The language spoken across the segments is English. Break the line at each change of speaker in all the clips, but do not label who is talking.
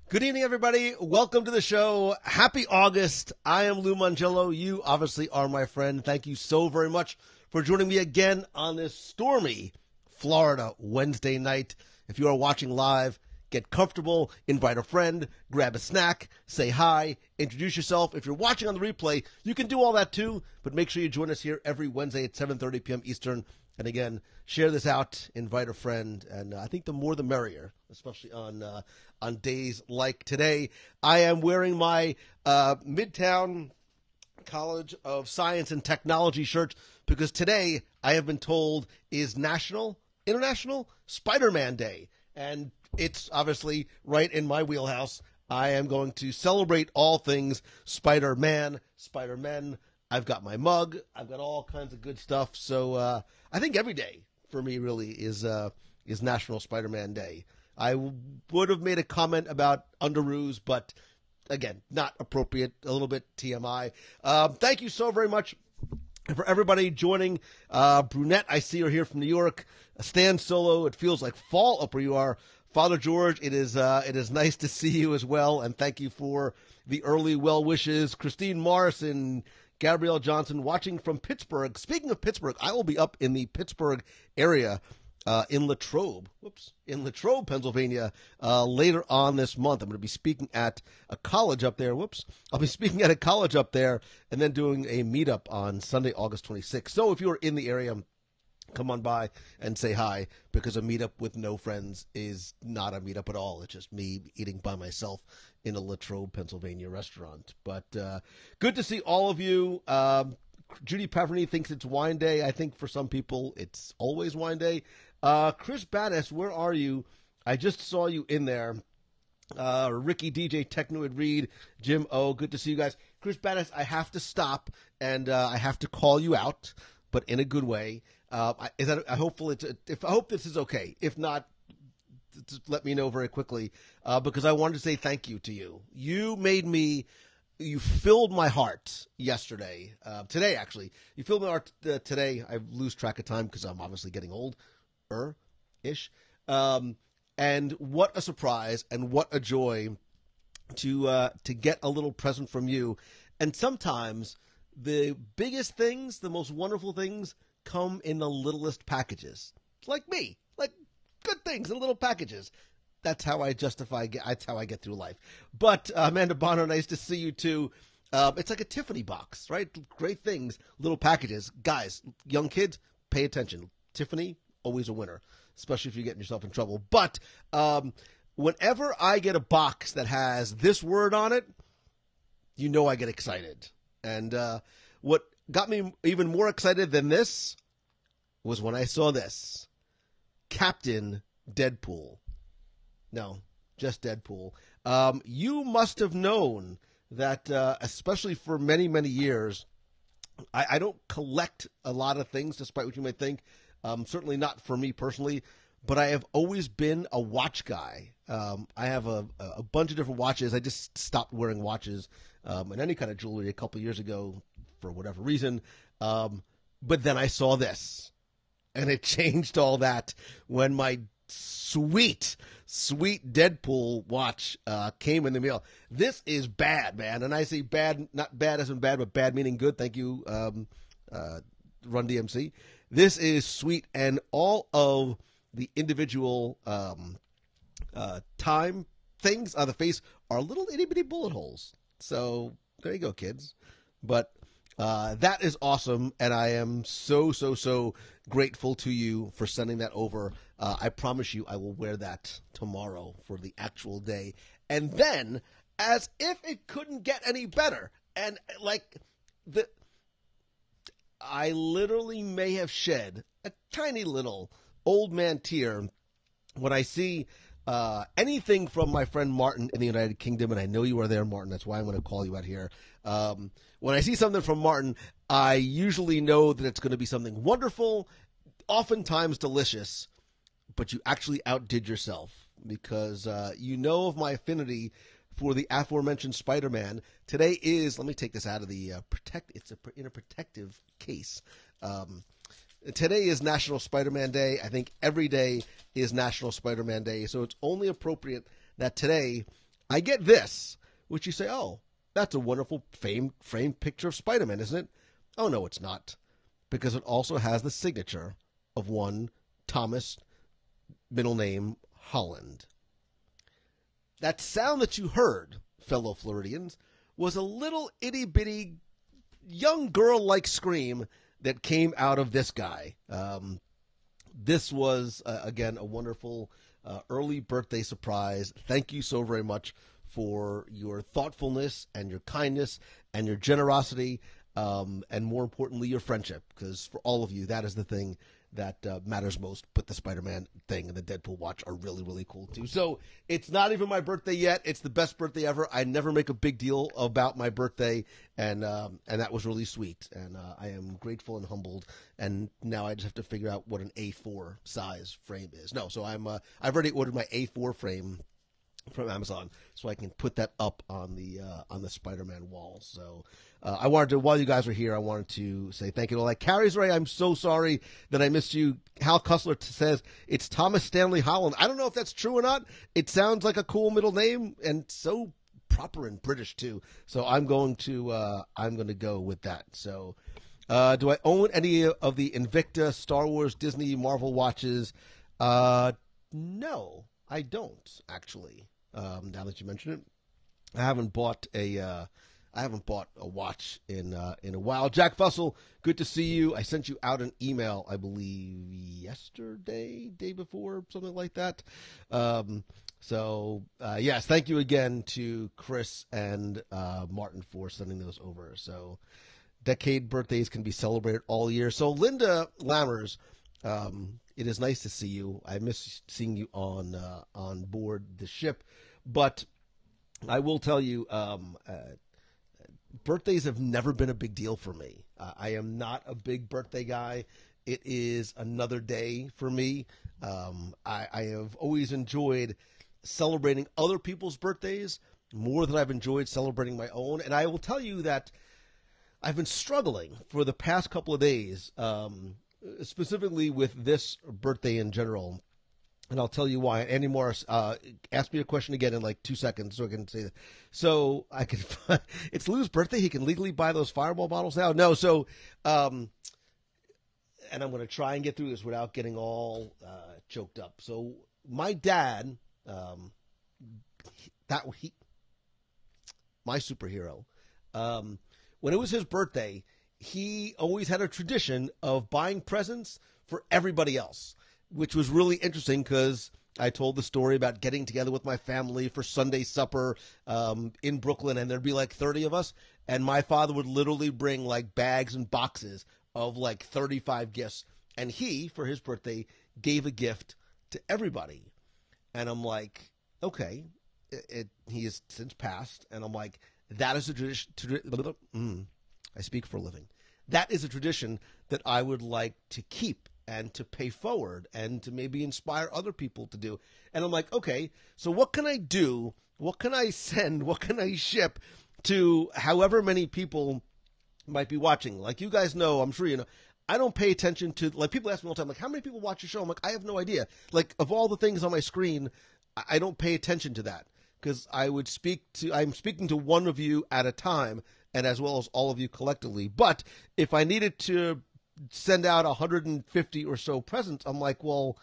Good evening, everybody. Welcome to the show. Happy August. I am Lou Mongello. You obviously are my friend. Thank you so very much for joining me again on this stormy Florida Wednesday night. If you are watching live, get comfortable, invite a friend, grab a snack, say hi, introduce yourself. If you're watching on the replay, you can do all that too, but make sure you join us here every Wednesday at 7:30 p.m. Eastern. And again, share this out, invite a friend, and I think the more the merrier, especially on days like today. I am wearing my Midtown College of Science and Technology shirt because today, I have been told, is International Spider-Man Day. And it's obviously right in my wheelhouse. I am going to celebrate all things Spider-Man, Spider-Men. I've got my mug. I've got all kinds of good stuff. So I think every day for me really is National Spider-Man Day. I would have made a comment about underoos, but again, not appropriate. A little bit TMI. Thank you so very much for everybody joining. Brunette, I see her here from New York. Stan Solo, it feels like fall up where you are. Father George, it is nice to see you as well, and thank you for the early well wishes. Christine Morrison, Gabrielle Johnson, watching from Pittsburgh. Speaking of Pittsburgh, I will be up in the Pittsburgh area in Latrobe, Pennsylvania, later on this month. I'm going to be speaking at a college up there. I'll be speaking at a college up there and then doing a meetup on Sunday, August 26th. So if you're in the area, come on by and say hi, because a meetup with no friends is not a meetup at all. It's just me eating by myself in a Latrobe, Pennsylvania restaurant. But good to see all of you. Judy Paverny thinks it's wine day. I think for some people it's always wine day. Chris Battis, where are you? I just saw you in there. Ricky DJ, Technoid Reed, Jim O, good to see you guys. Chris Battis, I have to stop and I have to call you out, but in a good way. I hope this is okay. If not, just let me know very quickly, because I wanted to say thank you to you. You filled my heart yesterday. Today, actually. You filled my heart today. I lose track of time because I'm obviously getting old-ish. And what a surprise and what a joy to get a little present from you. And sometimes the biggest things, the most wonderful things, come in the littlest packages. Like me. Like good things in little packages. That's how I that's how I get through life. But Amanda Bonner, nice to see you too. It's like a Tiffany box, right? Great things, little packages. Guys, young kids, pay attention. Tiffany, always a winner, especially if you're getting yourself in trouble. But whenever I get a box that has this word on it, you know I get excited. And what got me even more excited than this was when I saw this. Captain Deadpool. No, just Deadpool. You must have known that, especially for many, many years, I don't collect a lot of things, despite what you might think. Certainly not for me personally, but I have always been a watch guy. I have a bunch of different watches. I just stopped wearing watches and any kind of jewelry a couple years ago for whatever reason. But then I saw this, and it changed all that when my sweet Deadpool watch came in the mail. This is bad, man. And I say bad, not bad as in bad, but bad meaning good. Thank you, Run DMC. This is sweet, and all of the individual time things on the face are little itty-bitty bullet holes. So there you go, kids. But that is awesome, and I am so grateful to you for sending that over. I promise you I will wear that tomorrow for the actual day. And then, as if it couldn't get any better, and I literally may have shed a tiny little old man tear when I see anything from my friend Martin in the United Kingdom, and I know you are there, Martin. That's why I'm going to call you out here. When I see something from Martin, I usually know that it's going to be something wonderful, oftentimes delicious, but you actually outdid yourself because you know of my affinity for the aforementioned Spider-Man. Today is, let me take this out of the it's in a protective case. Today is National Spider-Man Day. I think every day is National Spider-Man Day, so it's only appropriate that today I get this, which you say, oh, that's a wonderful framed picture of Spider-Man, isn't it? Oh, no, it's not, because it also has the signature of one Thomas, middle name Holland. That sound that you heard, fellow Floridians, was a little itty-bitty young girl-like scream that came out of this guy. This was, again, a wonderful early birthday surprise. Thank you so very much for your thoughtfulness and your kindness and your generosity, and more importantly, your friendship, because for all of you, that is the thing that matters most. But the Spider-Man thing and the Deadpool watch are really, really cool too. So it's not even my birthday yet. It's the best birthday ever. I never make a big deal about my birthday, and that was really sweet. And I am grateful and humbled. And now I just have to figure out what an A4 size frame is. No, so I've already ordered my A4 frame from Amazon, so I can put that up on the Spider-Man wall. So I wanted to, while you guys were here, I wanted to say thank you to all that. Carrie's Ray, I'm so sorry that I missed you. Hal Cussler says it's Thomas Stanley Holland. I don't know if that's true or not. It sounds like a cool middle name and so proper and British too. So I'm going to go with that. So do I own any of the Invicta, Star Wars, Disney, Marvel watches? No, I don't actually. Now that you mention it, I haven't bought a watch in a while. Jack Fussell, good to see you. I sent you out an email, I believe yesterday, day before, something like that. Yes, thank you again to Chris and Martin for sending those over. So, decade birthdays can be celebrated all year. So, Linda Lammers, it is nice to see you. I miss seeing you on board the ship, but I will tell you, birthdays have never been a big deal for me. I am not a big birthday guy. It is another day for me. I have always enjoyed celebrating other people's birthdays more than I've enjoyed celebrating my own. And I will tell you that I've been struggling for the past couple of days, specifically with this birthday in general. And I'll tell you why. Andy Morris, ask me a question again in like 2 seconds so I can say that. So I can, it's Lou's birthday. He can legally buy those Fireball bottles now. No. So, and I'm going to try and get through this without getting all choked up. So my dad, my superhero, when it was his birthday, he always had a tradition of buying presents for everybody else, which was really interesting because I told the story about getting together with my family for Sunday supper in Brooklyn, and there'd be like 30 of us, and my father would literally bring like bags and boxes of like 35 gifts, and he, for his birthday, gave a gift to everybody. And I'm like, okay, he has since passed, and I'm like, that is a tradition. I speak for a living. That is a tradition that I would like to keep and to pay forward and to maybe inspire other people to do. And I'm like, okay, so what can I do? What can I send? What can I ship to however many people might be watching? Like you guys know, I'm sure you know, I don't pay attention to, like people ask me all the time, like how many people watch your show? I'm like, I have no idea. Like of all the things on my screen, I don't pay attention to that because I'm speaking to one of you at a time and as well as all of you collectively. But if I needed to send out 150 or so presents, I'm like, well,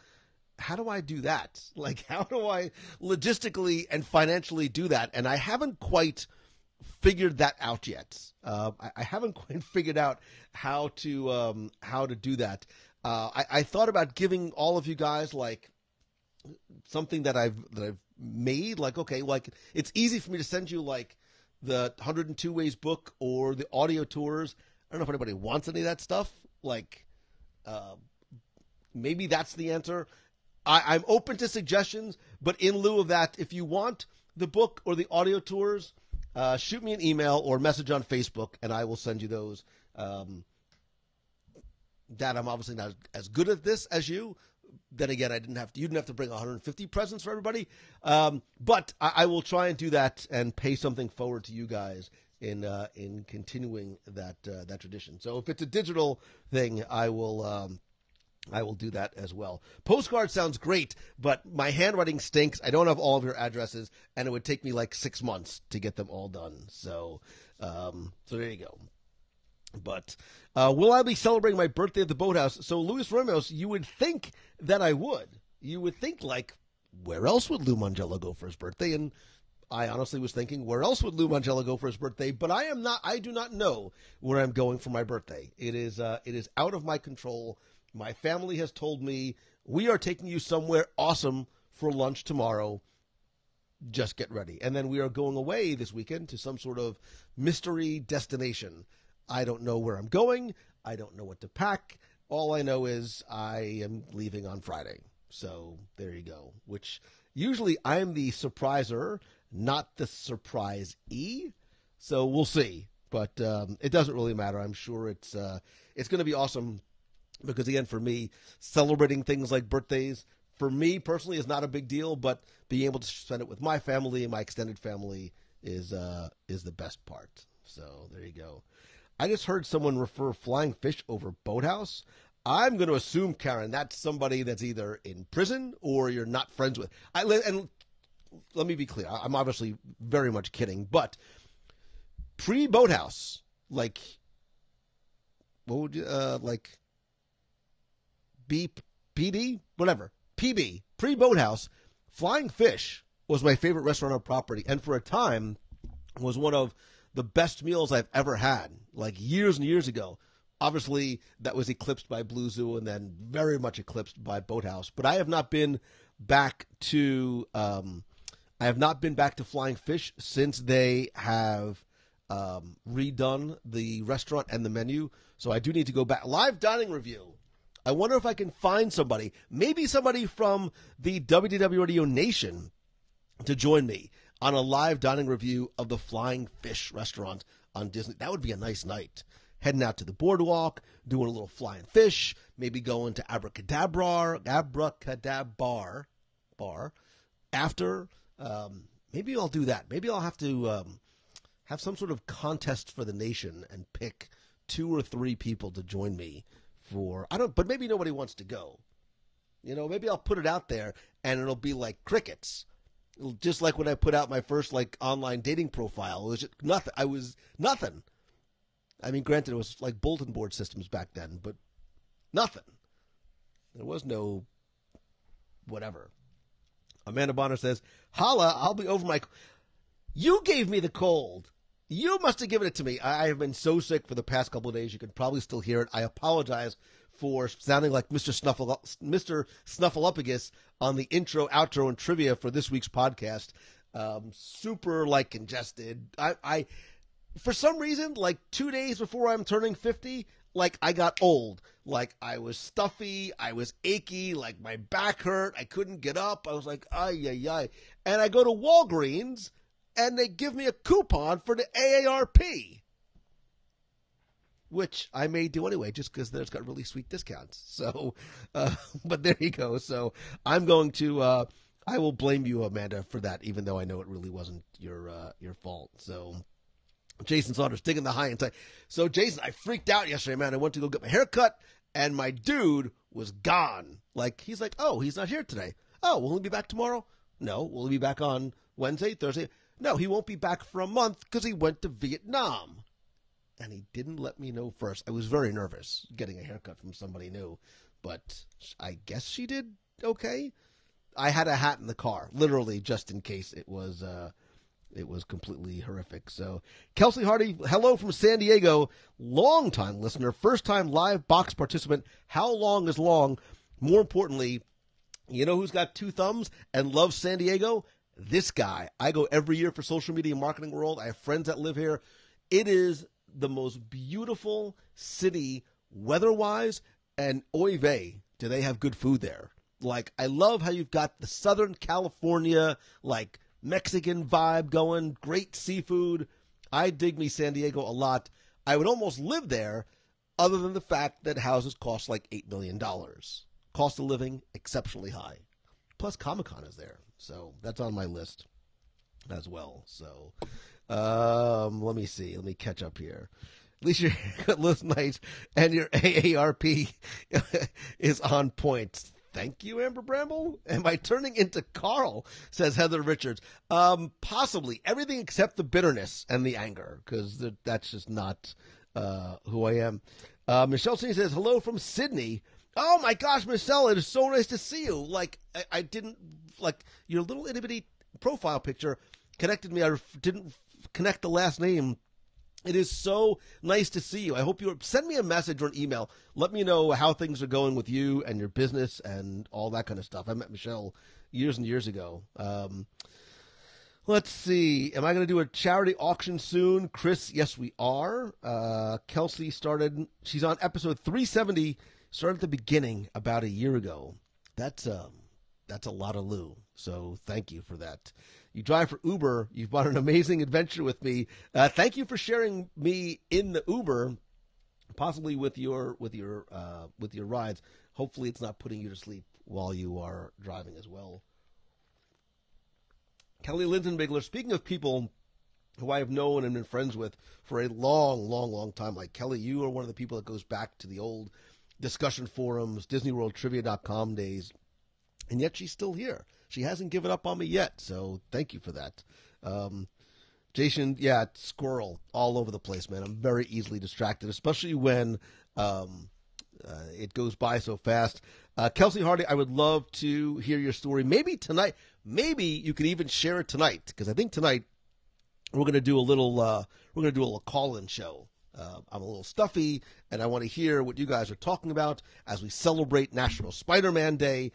how do I do that? Like, how do I logistically and financially do that? And I haven't quite figured that out yet. I haven't quite figured out how to do that. I thought about giving all of you guys like something that I've made. Like, okay, like it's easy for me to send you like the 102 Ways book or the audio tours. I don't know if anybody wants any of that stuff. Like, maybe that's the answer. I'm open to suggestions, but in lieu of that, if you want the book or the audio tours, shoot me an email or message on Facebook, and I will send you those. That I'm obviously not as good at this as you. Then again, you didn't have to bring 150 presents for everybody. But I will try and do that and pay something forward to you guys in continuing that tradition. So if it's a digital thing, I will I will do that as well. Postcard sounds great, but my handwriting stinks. I don't have all of your addresses, and it would take me like 6 months to get them all done. So there you go. But will I be celebrating my birthday at the Boathouse? So, Luis Ramos, you would think that I would. You would think, like, where else would Lou Mongello go for his birthday? And I honestly was thinking, where else would Lou Mongello go for his birthday? But I do not know where I'm going for my birthday. It is out of my control. My family has told me, we are taking you somewhere awesome for lunch tomorrow. Just get ready. And then we are going away this weekend to some sort of mystery destination. I don't know where I'm going. I don't know what to pack. All I know is I am leaving on Friday. So there you go. Which usually I'm the surpriser, not the surprise-e. So we'll see. But it doesn't really matter. I'm sure it's going to be awesome. Because, again, for me, celebrating things like birthdays, for me personally, is not a big deal. But being able to spend it with my family and my extended family is the best part. So there you go. I just heard someone refer Flying Fish over Boathouse. I'm going to assume, Karen, that's somebody that's either in prison or you're not friends with. And let me be clear. I'm obviously very much kidding. But pre-Boathouse, like, what would you, like, PD, whatever, PB, pre-Boathouse, Flying Fish was my favorite restaurant on property, and for a time was one of the best meals I've ever had, like years and years ago. Obviously, that was eclipsed by Blue Zoo and then very much eclipsed by Boathouse. But I have not been back to Flying Fish since they have redone the restaurant and the menu. So I do need to go back. Live dining review. I wonder if I can find somebody, maybe somebody from the WDW Radio Nation, to join me on a live dining review of the Flying Fish restaurant on Disney. That would be a nice night. Heading out to the boardwalk, doing a little Flying Fish, maybe going to Abracadabra bar after. Maybe I'll do that. Maybe I'll have to have some sort of contest for the nation and pick 2 or 3 people to join me but maybe nobody wants to go. You know, maybe I'll put it out there and it'll be like crickets. Just like when I put out my first like online dating profile, it was just nothing. I was nothing. I mean, granted, it was like bulletin board systems back then, but nothing. There was no whatever. Amanda Bonner says, "Holla, I'll be over my." You gave me the cold. You must have given it to me. I have been so sick for the past couple of days. You can probably still hear it. I apologize for sounding like Mr. Snuffleupagus on the intro, outro, and trivia for this week's podcast. Super like congested. I for some reason, like 2 days before I'm turning 50, like I got old. Like I was stuffy, I was achy, like my back hurt, I couldn't get up. I was like, ay. And I go to Walgreens and they give me a coupon for the AARP, which I may do anyway, just because there's got really sweet discounts. So, but there you go. So I'm going to, I will blame you, Amanda, for that, even though I know it really wasn't your fault. So Jason Saunders digging the high inside. So Jason, I freaked out yesterday, man. I went to go get my hair cut and my dude was gone. Like, he's like, oh, he's not here today. Oh, will he be back tomorrow? No. Will he be back on Wednesday, Thursday? No, he won't be back for a month because he went to Vietnam. And he didn't let me know first. I was very nervous getting a haircut from somebody new, but I guess she did okay. I had a hat in the car, literally, just in case it was completely horrific. So, Kelsey Hardy, hello from San Diego, long-time listener, first-time live box participant. How long is long? More importantly, you know who's got 2 thumbs and loves San Diego? This guy. I go every year for Social Media Marketing World. I have friends that live here. It is the most beautiful city weather-wise, and oy vey, do they have good food there. Like, I love how you've got the Southern California, like, Mexican vibe going, great seafood. I dig me San Diego a lot. I would almost live there, other than the fact that houses cost like $8 million. Cost of living, exceptionally high. Plus, Comic-Con is there. So that's on my list as well. So let me see. Let me catch up here. At least your haircut looks nice and your AARP is on point. Thank you, Amber Bramble. Am I turning into Carl? Says Heather Richards. Possibly. Everything except the bitterness and the anger, because that's just not who I am. Michelle C says, hello from Sydney. Oh my gosh, Michelle, it is so nice to see you. Like, I didn't, like, your little itty bitty profile picture connected me. I didn't connect the last name. It is so nice to see you. I hope you send me a message or an email. Let me know how things are going with you and your business and all that kind of stuff. I met Michelle years and years ago. Let's see. Am I going to do a charity auction soon? Chris, yes, we are. Kelsey started. She's on episode 370. Started at the beginning about a year ago. That's a lot of Lou. So thank you for that. You drive for Uber. You've bought an amazing adventure with me. Thank you for sharing me in the Uber, possibly with your rides. Hopefully, it's not putting you to sleep while you are driving as well. Kelly Lindenbigler. Speaking of people who I have known and been friends with for a long, long, long time, like Kelly, you are one of the people that goes back to the old discussion forums, DisneyWorldTrivia.com days, and yet she's still here. She hasn't given up on me yet, so thank you for that. Jason, yeah, squirrel all over the place, man. I'm very easily distracted, especially when it goes by so fast. Kelsey Hardy, I would love to hear your story. Maybe tonight, maybe you could even share it tonight, because I think tonight we're going to do a little call-in show. I'm a little stuffy, and I want to hear what you guys are talking about as we celebrate National Spider-Man Day.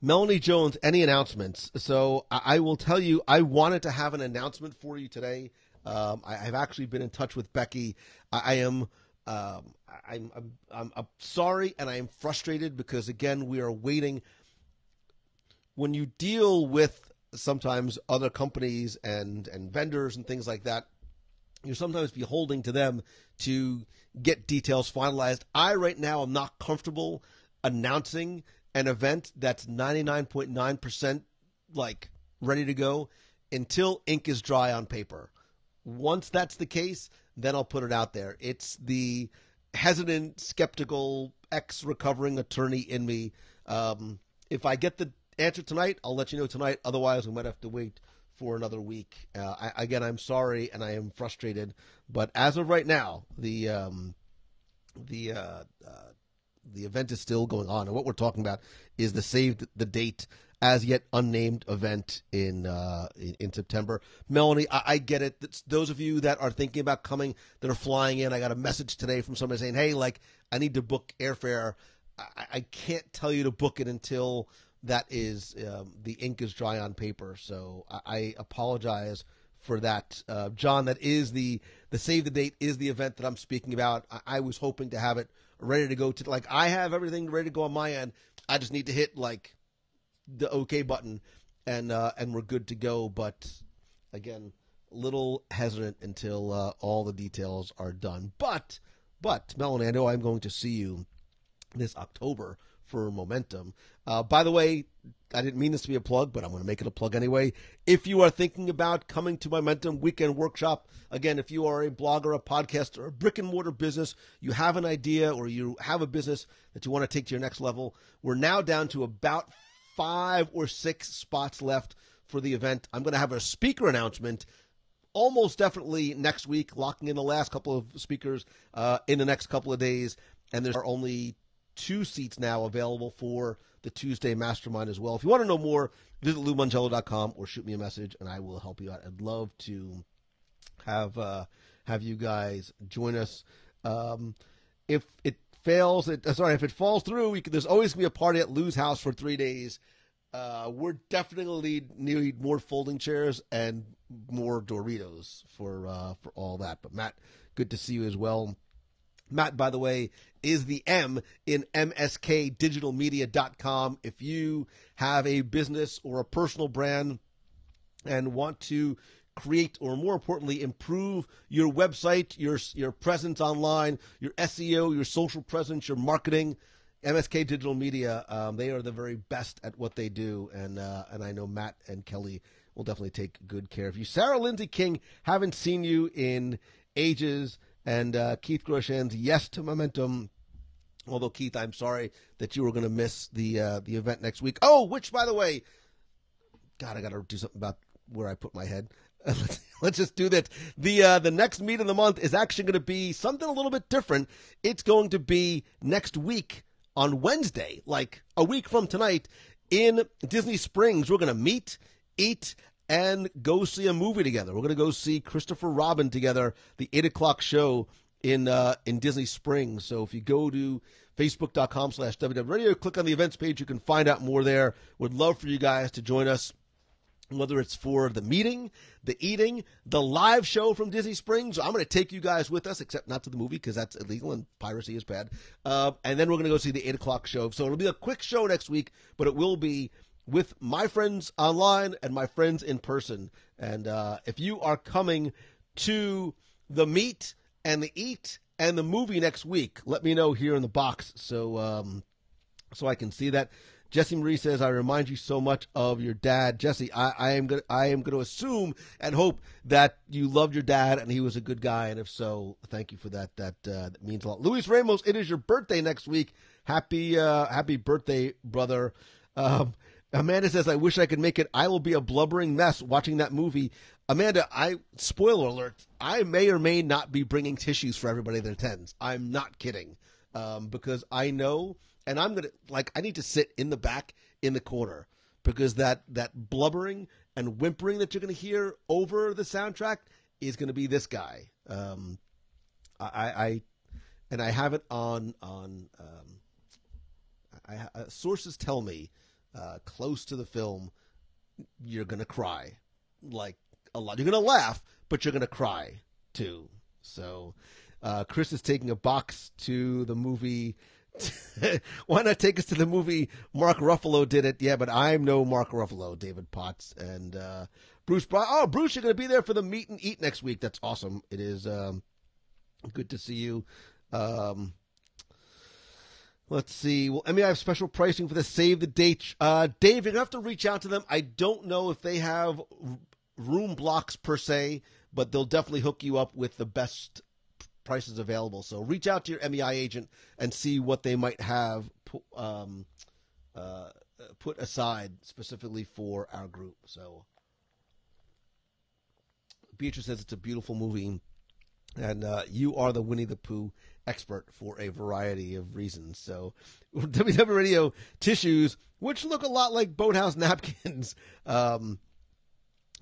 Melanie Jones, any announcements? So I will tell you, I wanted to have an announcement for you today. I've actually been in touch with Becky. I'm sorry, and I am frustrated because, again, we are waiting. When you deal with sometimes other companies and vendors and things like that, you're sometimes beholden to them to get details finalized. I right now am not comfortable announcing an event that's 99.9% like ready to go until ink is dry on paper. Once that's the case, then I'll put it out there. It's the hesitant, skeptical, ex-recovering attorney in me. If I get the answer tonight, I'll let you know tonight. Otherwise, we might have to wait for another week. I'm sorry and I am frustrated, but as of right now, the event is still going on, and what we're talking about is the Save the Date as yet unnamed event in September. Melanie, I get it. It's those of you that are thinking about coming, that are flying in. I got a message today from somebody saying, "Hey, like I need to book airfare." I can't tell you to book it until that is the ink is dry on paper. So I apologize for that, John. That is the Save the Date is the event that I'm speaking about. I was hoping to have it ready to go to, like, I have everything ready to go on my end. I just need to hit like the OK button and we're good to go. But again, a little hesitant until all the details are done. But Melanie, I know I'm going to see you this October for Momentum. By the way, I didn't mean this to be a plug, but I'm going to make it a plug anyway. If you are thinking about coming to Momentum Weekend Workshop, again, if you are a blogger, a podcaster, a brick-and-mortar business, you have an idea or you have a business that you want to take to your next level, we're now down to about 5 or 6 spots left for the event. I'm going to have a speaker announcement almost definitely next week, locking in the last couple of speakers in the next couple of days, and there are only 2 seats now available for the Tuesday Mastermind as well. If you want to know more, visit LouMongello.com or shoot me a message, and I will help you out. I'd love to have you guys join us. If it falls through, there's always going to be a party at Lou's house for 3 days. We're definitely need more folding chairs and more Doritos for all that. But Matt, good to see you as well. Matt, by the way, is the M in mskdigitalmedia.com. If you have a business or a personal brand and want to create, or more importantly, improve your website, your presence online, your SEO, your social presence, your marketing, MSK Digital Media, they are the very best at what they do, and I know Matt and Kelly will definitely take good care of you. Sarah Lindsay King, haven't seen you in ages. And Keith Grosjean's yes to Momentum. Although, Keith, I'm sorry that you were going to miss the event next week. Oh, which, by the way, God, I got to do something about where I put my head. Let's just do that. The next meet of the month is actually going to be something a little bit different. It's going to be next week on Wednesday, like a week from tonight, in Disney Springs. We're going to meet, eat, and go see a movie together. We're going to go see Christopher Robin together, the 8 o'clock show in Disney Springs. So if you go to facebook.com/WDW Radio, click on the events page, you can find out more there. Would love for you guys to join us, whether it's for the meeting, the eating, the live show from Disney Springs. I'm going to take you guys with us, except not to the movie because that's illegal and piracy is bad. And then we're going to go see the 8 o'clock show. So it'll be a quick show next week, but it will be with my friends online and my friends in person. And if you are coming to the meet and the eat and the movie next week, let me know here in the box so I can see that. Jesse Marie says, I remind you so much of your dad. Jesse, I am going to assume and hope that you loved your dad and he was a good guy. And if so, thank you for that. That means a lot. Luis Ramos, it is your birthday next week. Happy birthday, brother. Amanda says, I wish I could make it. I will be a blubbering mess watching that movie. Amanda, spoiler alert, I may or may not be bringing tissues for everybody that attends. I'm not kidding. Because I know, and I need to sit in the back in the corner because that blubbering and whimpering that you're going to hear over the soundtrack is going to be this guy. I have it on sources tell me close to the film, you're going to cry like a lot. You're going to laugh, but you're going to cry too. So Chris is taking a box to the movie. Why not take us to the movie? Mark Ruffalo did it. Yeah, but I'm no Mark Ruffalo, David Potts. And Bruce. Oh, Bruce, you're going to be there for the meet and eat next week. That's awesome. It is good to see you. Let's see. Well, I have special pricing for the save the date. Dave, you're going to have to reach out to them. I don't know if they have room blocks per se, but they'll definitely hook you up with the best prices available. So reach out to your MEI agent and see what they might have put aside specifically for our group. So Beatrice says it's a beautiful movie, and you are the Winnie the Pooh expert for a variety of reasons. So WDW Radio tissues, which look a lot like boathouse napkins.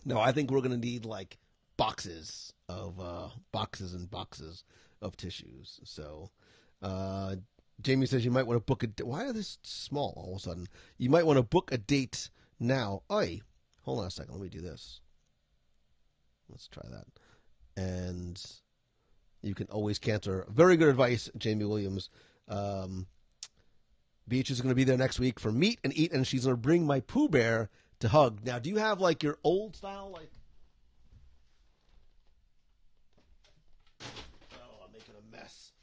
No, I think we're going to need like boxes and boxes of tissues. So Jamie says you might want to book why are this small all of a sudden? You might want to book a date now. Hold on a second. Let me do this. Let's try that. And you can always cancel. Very good advice, Jamie Williams. Beach is going to be there next week for meet and eat, and she's going to bring my Pooh Bear to hug. Now, do you have like your old style, like? Oh, I'm making a mess.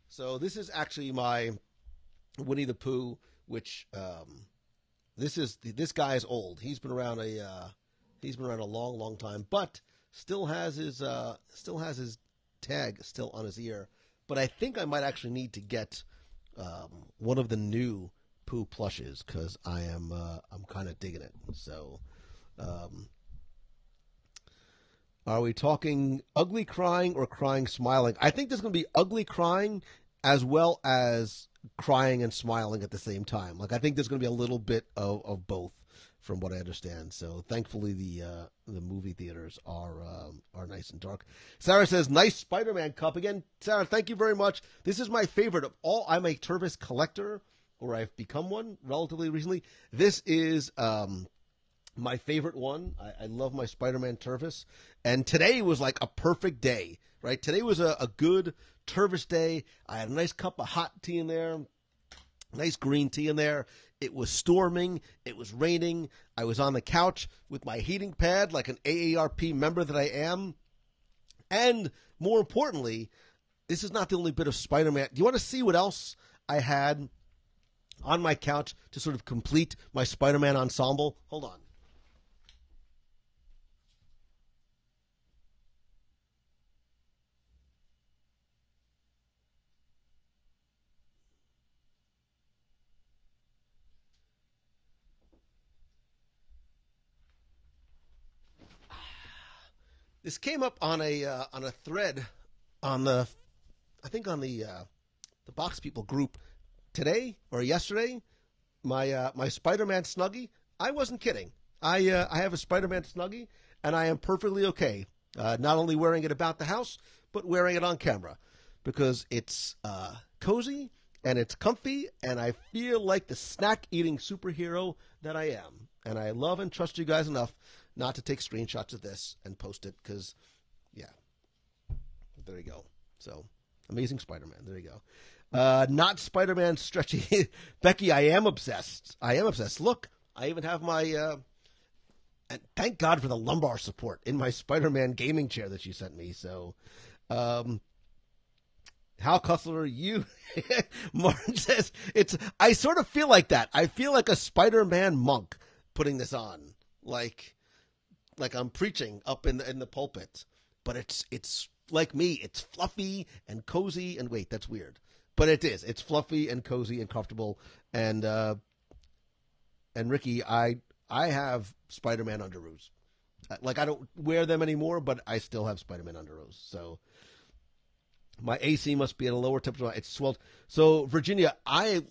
So this is actually my Winnie the Pooh, which this guy is old. He's been around a long, long time, but still has his tag still on his ear. But I think I might actually need to get one of the new Pooh plushes because I'm kind of digging it. So, are we talking ugly crying or crying smiling? I think there's going to be ugly crying as well as crying and smiling at the same time. Like I think there's going to be a little bit of both, from what I understand. So thankfully the movie theaters are nice and dark. Sarah says, nice Spider-Man cup. Again, Sarah, thank you very much. This is my favorite of all. I'm a Tervis collector, or I've become one relatively recently. This is my favorite one. I love my Spider-Man Tervis. And today was like a perfect day, right? Today was a good Tervis day. I had a nice cup of hot tea in there, nice green tea in there. It was storming. It was raining. I was on the couch with my heating pad like an AARP member that I am. And more importantly, this is not the only bit of Spider-Man. Do you want to see what else I had on my couch to sort of complete my Spider-Man ensemble? Hold on. This came up on a thread on the Box People group today or yesterday. My Spider-Man Snuggie. I wasn't kidding. I have a Spider-Man Snuggie, and I am perfectly okay. Not only wearing it about the house, but wearing it on camera because it's cozy and it's comfy, and I feel like the snack-eating superhero that I am. And I love and trust you guys enough not to take screenshots of this and post it because, yeah, there you go. So, Amazing Spider-Man. There you go. Not Spider-Man stretchy. Becky, I am obsessed. Look, I even have my, and thank God for the lumbar support in my Spider-Man gaming chair that you sent me. So, Hal Cussler, you, Martin says, I sort of feel like that. I feel like a Spider-Man monk putting this on. Like I'm preaching up in the pulpit. But it's like me. It's fluffy and cozy. And wait, that's weird. But it is. It's fluffy and cozy and comfortable. And Ricky, I have Spider-Man underoos. Like, I don't wear them anymore, but I still have Spider-Man underoos. So my AC must be at a lower temperature. It's swelled. So Virginia, I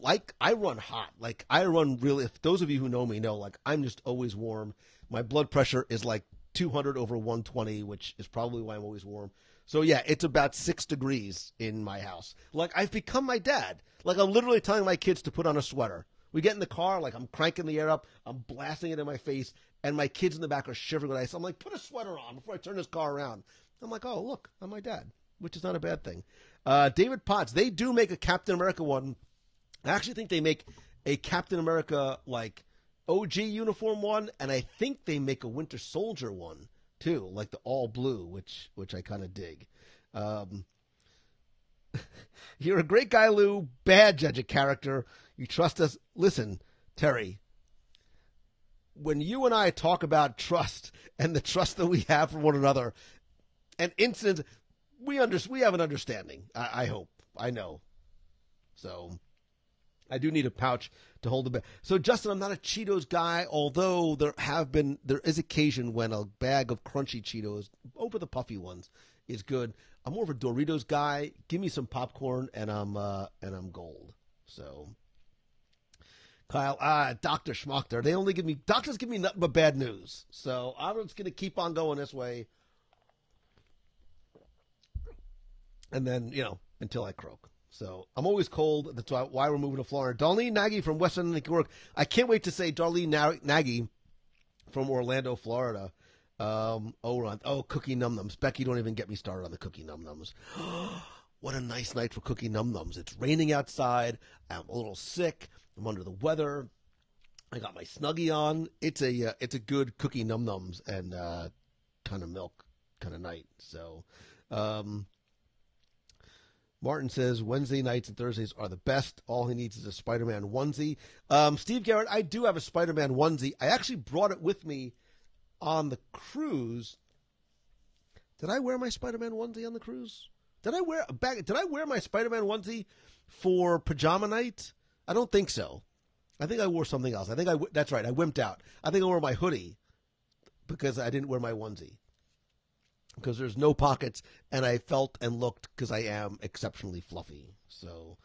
run hot. Like, I run really. If those of you who know me know, like, I'm just always warm. My blood pressure is like 200 over 120, which is probably why I'm always warm. So yeah, it's about 6 degrees in my house. Like, I've become my dad. Like, I'm literally telling my kids to put on a sweater. We get in the car, like, I'm cranking the air up, I'm blasting it in my face, and my kids in the back are shivering with ice. I'm like, put a sweater on before I turn this car around. I'm like, oh, look, I'm my dad, which is not a bad thing. David Potts, they do make a Captain America one. I actually think they make a Captain America, like, OG uniform one, and I think they make a Winter Soldier one, too, like the all blue, which I kind of dig. You're a great guy, Lou. Bad judge of character. You trust us. Listen, Terry, when you and I talk about trust and the trust that we have for one another and incidents, we have an understanding. I hope. I know. So I do need a pouch to hold the bag. So, Justin, I'm not a Cheetos guy, although there is occasion when a bag of crunchy Cheetos, over the puffy ones, is good. I'm more of a Doritos guy. Give me some popcorn, and I'm gold. So, Kyle, Dr. Schmochter, doctors give me nothing but bad news. So I'm just gonna keep on going this way, and then until I croak. So I'm always cold. That's why we're moving to Florida. Darlene Nagy from Western New York. I can't wait to say Darlene Nagy from Orlando, Florida. Cookie Num Nums. Becky, don't even get me started on the Cookie Num Nums. What a nice night for Cookie Num Nums. It's raining outside. I'm a little sick. I'm under the weather. I got my Snuggie on. It's a good Cookie Num Nums and kind of milk kind of night. So, Martin says Wednesday nights and Thursdays are the best. All he needs is a Spider-Man onesie. Steve Garrett, I do have a Spider-Man onesie. I actually brought it with me on the cruise. Did I wear my Spider-Man onesie on the cruise? Did I wear my Spider-Man onesie for pajama night? I don't think so. I think I wore something else. That's right. I wimped out. I think I wore my hoodie because I didn't wear my onesie. Because there's no pockets, and I felt and looked because I am exceptionally fluffy. So,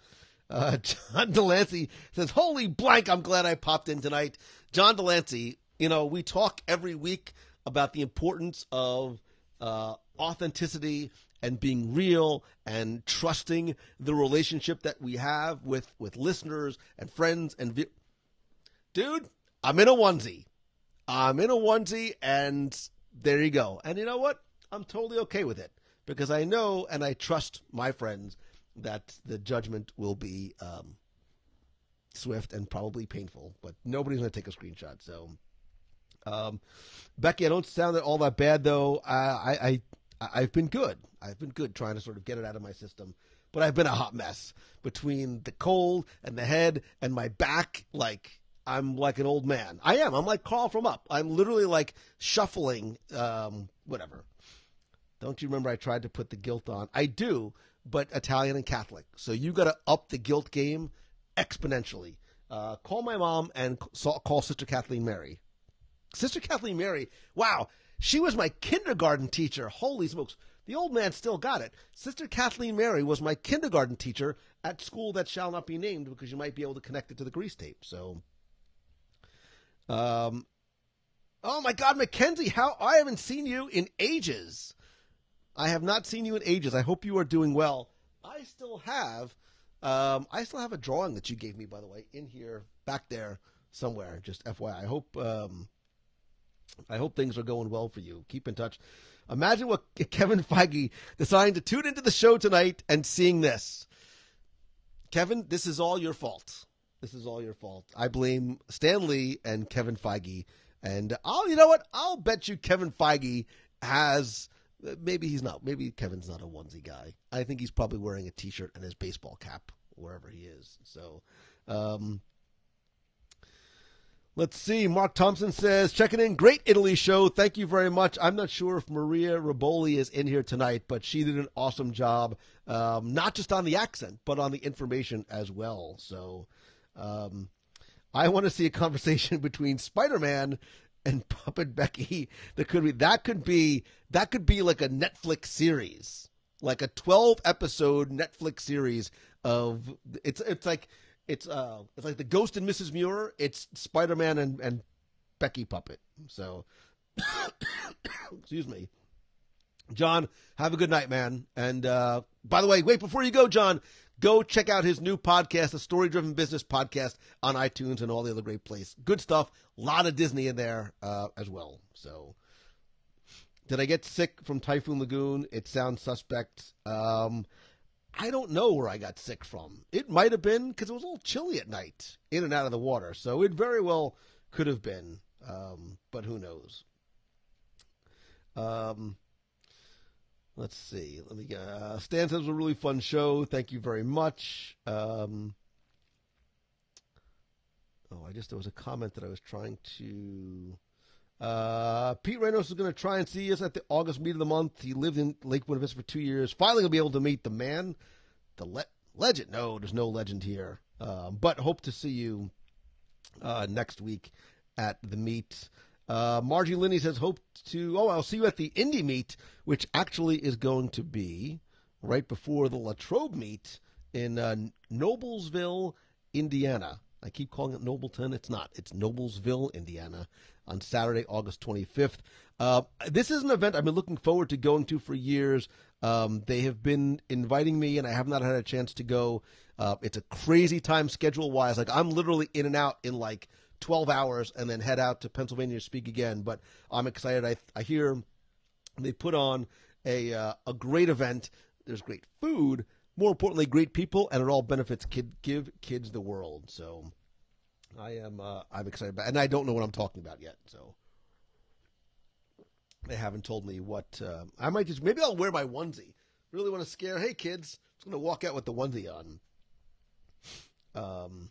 John Delancey says, holy blank, I'm glad I popped in tonight. John Delancey, we talk every week about the importance of authenticity and being real and trusting the relationship that we have with listeners and friends. Dude, I'm in a onesie. And there you go. And you know what? I'm totally okay with it because I know and I trust my friends that the judgment will be swift and probably painful, but nobody's going to take a screenshot. So, Becky, I don't sound all that bad though. I've been good. I've been good trying to sort of get it out of my system, but I've been a hot mess between the cold and the head and my back. Like, I'm like an old man. I am. I'm like Carl from Up. I'm literally like shuffling, whatever. Don't you remember I tried to put the guilt on? I do, but Italian and Catholic. So you got to up the guilt game exponentially. Call my mom and call Sister Kathleen Mary. Sister Kathleen Mary, wow. She was my kindergarten teacher. Holy smokes. The old man still got it. Sister Kathleen Mary was my kindergarten teacher at school that shall not be named because you might be able to connect it to the grease tape. So, oh my God, Mackenzie, I haven't seen you in ages. I have not seen you in ages. I hope you are doing well. I still have a drawing that you gave me, by the way, in here, back there somewhere. Just FYI. I hope things are going well for you. Keep in touch. Imagine what Kevin Feige deciding to tune into the show tonight and seeing this. Kevin, this is all your fault. This is all your fault. I blame Stan Lee and Kevin Feige. And you know what? I'll bet you Kevin Feige has, maybe Kevin's not a onesie guy. I think he's probably wearing a t-shirt and his baseball cap wherever he is. So, let's see. Mark Thompson says, checking in. Great Italy show. Thank you very much. I'm not sure if Maria Riboli is in here tonight, but she did an awesome job, not just on the accent, but on the information as well. So I want to see a conversation between Spider-Man and Puppet Becky. That could be like a Netflix series, like a 12-episode Netflix series of it's like the Ghost and Mrs. Muir. It's Spider-Man and Becky Puppet. So, excuse me. John, have a good night, man. And by the way, wait, before you go, John, go check out his new podcast, the Story Driven Business Podcast, on iTunes and all the other great places. Good stuff. A lot of Disney in there as well. So, did I get sick from Typhoon Lagoon? It sounds suspect. I don't know where I got sick from. It might have been because it was a little chilly at night, in and out of the water. So it very well could have been, but who knows? Let's see. Stan says it was a really fun show. Thank you very much. There was a comment that I was trying to. Pete Reynolds is going to try and see us at the August meet of the month. He lived in Lake Buena Vista for 2 years. Finally, he'll be able to meet the man, the legend. No, there's no legend here. But hope to see you next week at the meet. Margie Linney says, I'll see you at the Indy meet, which actually is going to be right before the Latrobe meet in Noblesville, Indiana. I keep calling it Nobleton. It's not. It's Noblesville, Indiana, on Saturday, August 25th. This is an event I've been looking forward to going to for years. They have been inviting me, and I have not had a chance to go. It's a crazy time schedule-wise. Like, I'm literally in and out in, 12 hours and then head out to Pennsylvania to speak again. But I'm excited. I hear they put on a great event. There's great food. More importantly, great people, and it all benefits give kids the world. So I'm excited about it. And I don't know what I'm talking about yet. So they haven't told me what. I might maybe I'll wear my onesie. Really want to scare. Hey, kids. I'm just going to walk out with the onesie on.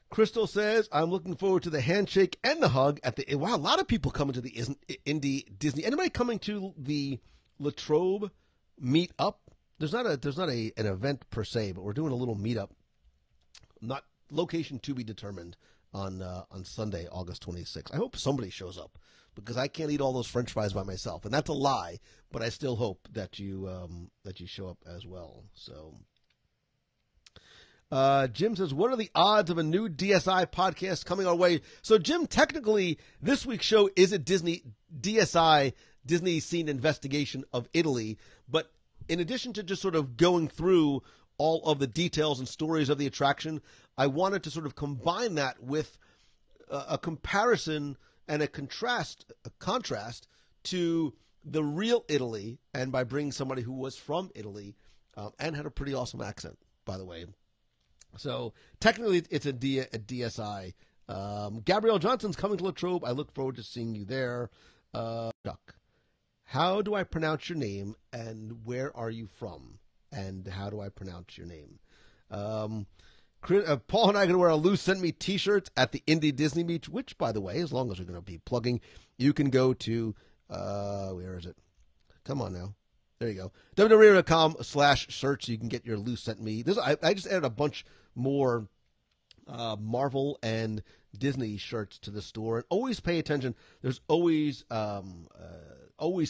Crystal says, I'm looking forward to the handshake and the hug at the. Wow, a lot of people coming to the Indy Disney. Anybody coming to the Latrobe meet-up? There's not an event per se, but we're doing a little meetup. Not location to be determined on Sunday, August 26th. I hope somebody shows up because I can't eat all those French fries by myself, and that's a lie. But I still hope that you show up as well. So, Jim says, "What are the odds of a new DSI podcast coming our way?" So, Jim, technically, this week's show is a DSI Disney Scene Investigation of Italy, but in addition to just sort of going through all of the details and stories of the attraction, I wanted to sort of combine that with a comparison and a contrast to the real Italy, and by bringing somebody who was from Italy and had a pretty awesome accent, by the way. So technically, it's a DSI. Gabrielle Johnson's coming to Latrobe. I look forward to seeing you there. Chuck. How do I pronounce your name, and where are you from? And how do I pronounce your name? Paul and I are going to wear a Lou Sent Me t-shirts at the Indy Disney Meet, which, by the way, as long as we're going to be plugging, you can go to, where is it? Come on now. There you go. WDW.com/search so you can get your Lou Sent Me. I just added a bunch more Marvel and Disney shirts to the store, and always pay attention. There's always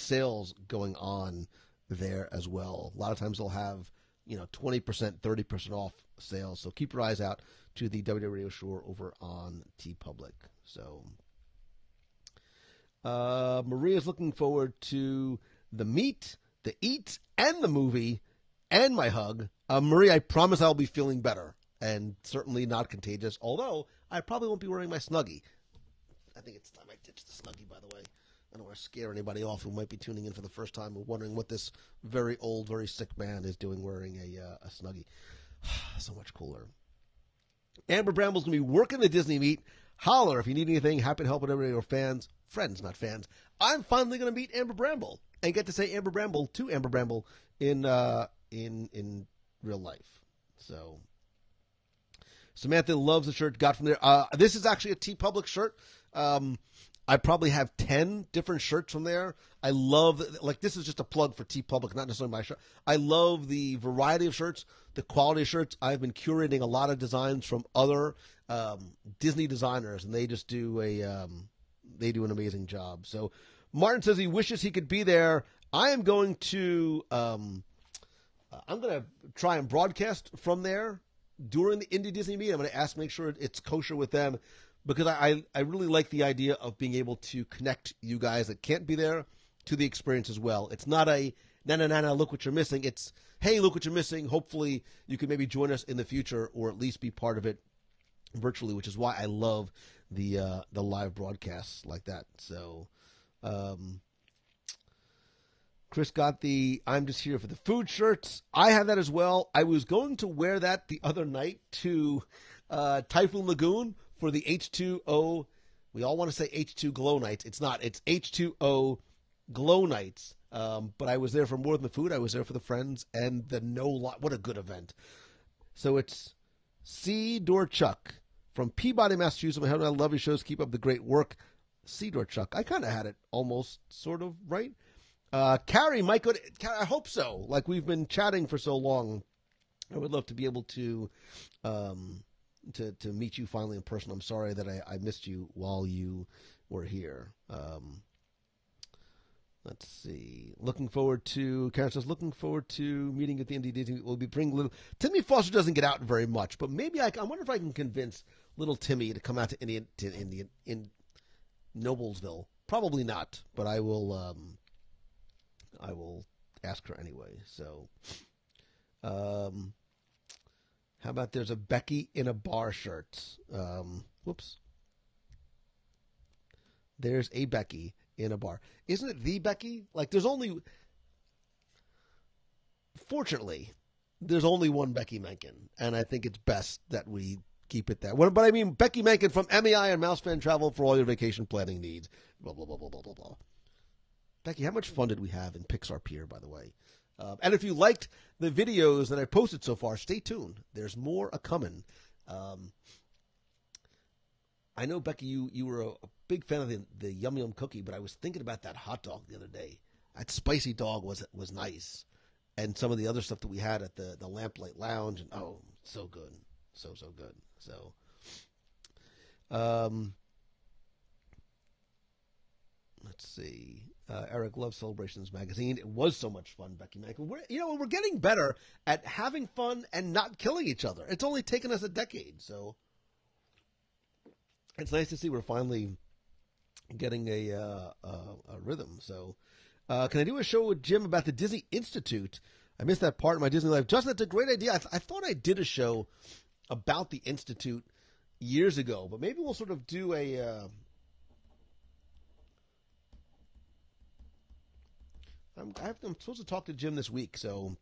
sales going on there as well. A lot of times they'll have 20%, 30% off sales. So keep your eyes out to the WDW Radio store over on TeePublic. So Maria's looking forward to the meet, the eat, and the movie, and my hug. Maria, I promise I'll be feeling better, and certainly not contagious, although I probably won't be wearing my Snuggie. I think it's time I ditch the Snuggie, by the way. I don't want to scare anybody off who might be tuning in for the first time or wondering what this very old, very sick man is doing wearing a Snuggie. So much cooler. Amber Bramble's going to be working the Disney meet. Holler if you need anything. Happy to help whatever your fans. Friends, not fans. I'm finally going to meet Amber Bramble and get to say Amber Bramble to Amber Bramble in real life. So Samantha loves the shirt. Got from there. This is actually a TeePublic shirt. I probably have 10 different shirts from there. I love, this is just a plug for TeePublic, not necessarily my shirt. I love the variety of shirts, the quality of shirts. I've been curating a lot of designs from other Disney designers, and they just do an amazing job. So Martin says he wishes he could be there. I am going to try and broadcast from there during the Indie Disney meet. I'm going to make sure it's kosher with them, because I really like the idea of being able to connect you guys that can't be there to the experience as well. It's not a, na, look what you're missing. It's, hey, look what you're missing. Hopefully you can maybe join us in the future or at least be part of it virtually, which is why I love the live broadcasts like that. So Chris got the I'm just here for the food shirts. I have that as well. I was going to wear that the other night to Typhoon Lagoon for the H2O. We all want to say H2 Glow Nights. It's not. It's H2O Glow Nights. But I was there for more than the food. I was there for the friends and the what a good event. So it's C. Dorchuk from Peabody, Massachusetts. I love your shows. Keep up the great work. C. Dorchuk. I kind of had it almost sort of right. Carrie might go to, I hope so. Like, we've been chatting for so long. I would love to be able to meet you finally in person. I'm sorry that I missed you while you were here. Let's see. Karen says, looking forward to meeting at the Indie Disney. We'll be bringing little. Timmy Foster doesn't get out very much, but maybe I wonder if I can convince little Timmy to come out to in Noblesville. Probably not, but I will ask her anyway. So, how about there's a Becky in a bar shirt? Whoops. There's a Becky in a bar. Isn't it the Becky? Fortunately, there's only one Becky Menken, and I think it's best that we keep it that. But I mean, Becky Menken from MEI and Mouse Fan Travel for all your vacation planning needs. Blah, blah, blah, blah, blah, blah, blah. Becky, how much fun did we have in Pixar Pier, by the way? And if you liked the videos that I posted so far, stay tuned. There's more a-coming. I know, Becky, you were a big fan of the Yum Yum cookie, but I was thinking about that hot dog the other day. That spicy dog was nice. And some of the other stuff that we had at the Lamplight Lounge. And so good. So good. So, let's see. Eric loves Celebrations Magazine. It was so much fun, Becky Michael. We're getting better at having fun and not killing each other. It's only taken us a decade, so it's nice to see we're finally getting a rhythm. So, can I do a show with Jim about the Disney Institute? I missed that part of my Disney life. Justin, that's a great idea. I thought I did a show about the Institute years ago, but maybe we'll sort of do a. I'm supposed to talk to Jim this week, so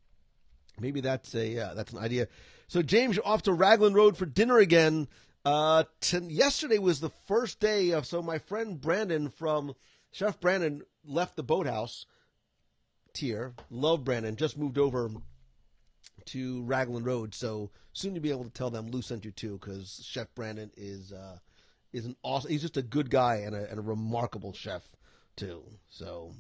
maybe that's an idea. So James, you're off to Raglan Road for dinner again. Yesterday was the first day of. So my friend Brandon Chef Brandon left the Boathouse tier. Love Brandon. Just moved over to Raglan Road, so soon you'll be able to tell them Lou sent you too, because Chef Brandon is an awesome. He's just a good guy and a remarkable chef too. So.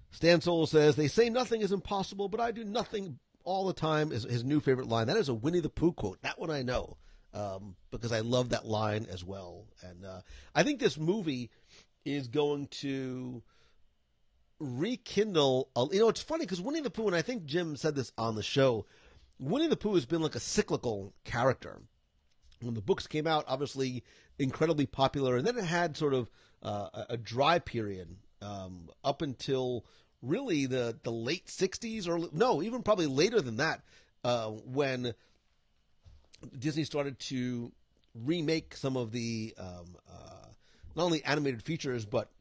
Stan Soul says, they say nothing is impossible, but I do nothing all the time is his new favorite line. That is a Winnie the Pooh quote. That one I know because I love that line as well. And I think this movie is going to rekindle. It's funny because Winnie the Pooh, and I think Jim said this on the show, Winnie the Pooh has been like a cyclical character. When the books came out, obviously incredibly popular, and then it had sort of a dry period up until really the late 60s, or no, even probably later than that, when Disney started to remake some of the not only animated features, but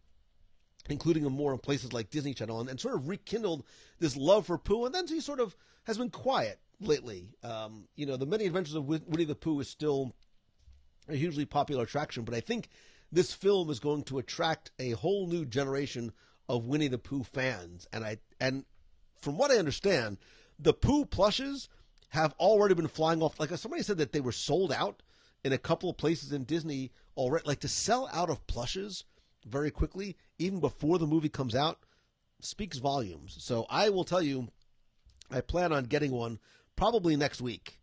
including them more in places like Disney Channel, and sort of rekindled this love for Pooh, and then he sort of has been quiet lately. The Many Adventures of Winnie the Pooh is still a hugely popular attraction, but I think this film is going to attract a whole new generation of Winnie the Pooh fans. And from what I understand, the Pooh plushes have already been flying off. Like somebody said that they were sold out in a couple of places in Disney already. Like to sell out of plushes very quickly, even before the movie comes out, speaks volumes. So I will tell you, I plan on getting one probably next week.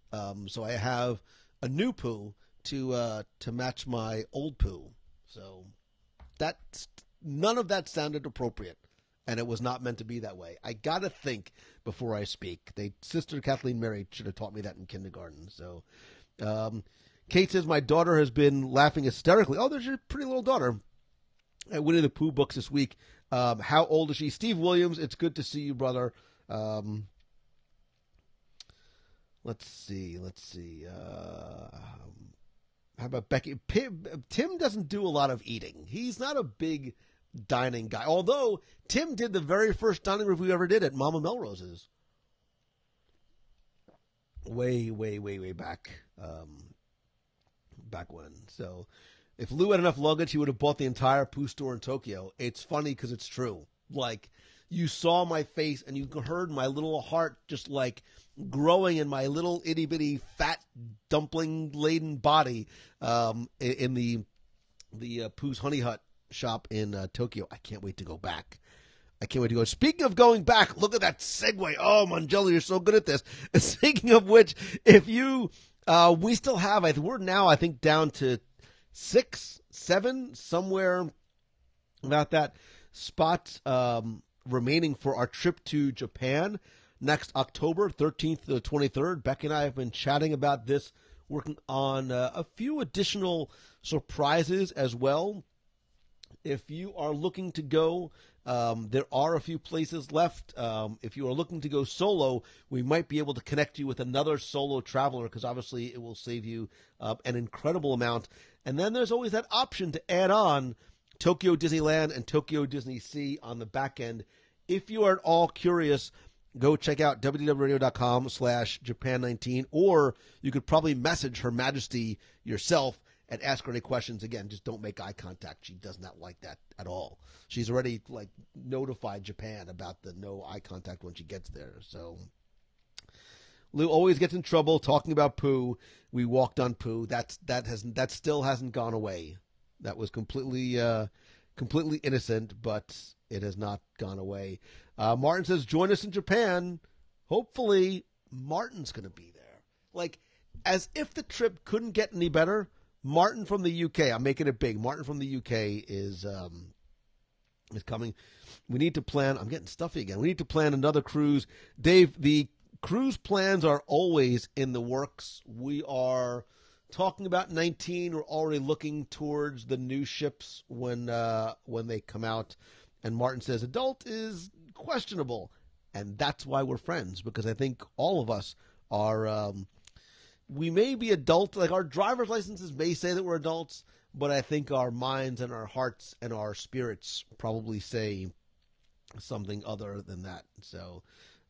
So I have a new Pooh to match my old Pooh. So none of that sounded appropriate, and it was not meant to be that way. I gotta think before I speak. Sister Kathleen Mary should have taught me that in kindergarten. So, Kate says my daughter has been laughing hysterically. Oh, there's your pretty little daughter at Winnie the Pooh books this week. How old is she? Steve Williams, it's good to see you, brother. Let's see. How about Becky? Tim doesn't do a lot of eating. He's not a big dining guy. Although Tim did the very first dining review we ever did at Mama Melrose's. Way back. Back when. So if Lou had enough luggage, he would have bought the entire Pooh store in Tokyo. It's funny because it's true. Like, you saw my face and you heard my little heart just like growing in my little itty bitty fat dumpling laden body in the Pooh's Honey Hut shop in Tokyo. I can't wait to go back. Speaking of going back, look at that segue. Oh, Mongello, you're so good at this. Speaking of which, if you, we still have, we're now, I think, down to 6, 7, somewhere about that, spots remaining for our trip to Japan next October 13th to the 23rd. Becky and I have been chatting about this, working on a few additional surprises as well. If you are looking to go, there are a few places left. If you are looking to go solo, we might be able to connect you with another solo traveler because obviously it will save you an incredible amount. And then there's always that option to add on Tokyo Disneyland and Tokyo Disney Sea on the back end. If you are at all curious, go check out WDWRadio.com/Japan19, or you could probably message Her Majesty yourself and ask her any questions. Again, just don't make eye contact. She does not like that at all. She's already notified Japan about the no eye contact when she gets there. So Lou always gets in trouble talking about Pooh. We walked on Pooh. That still hasn't gone away. That was completely innocent, but it has not gone away. Martin says, join us in Japan. Hopefully, Martin's going to be there. Like, as if the trip couldn't get any better, Martin from the UK, I'm making it big. Martin from the UK is coming. We need to plan. I'm getting stuffy again. We need to plan another cruise. Dave, the cruise plans are always in the works. We are talking about 19. We're already looking towards the new ships when they come out. And Martin says adult is questionable, and that's why we're friends, because I think all of us are. We may be adult, like our driver's licenses may say that we're adults, but I think our minds and our hearts and our spirits probably say something other than that. So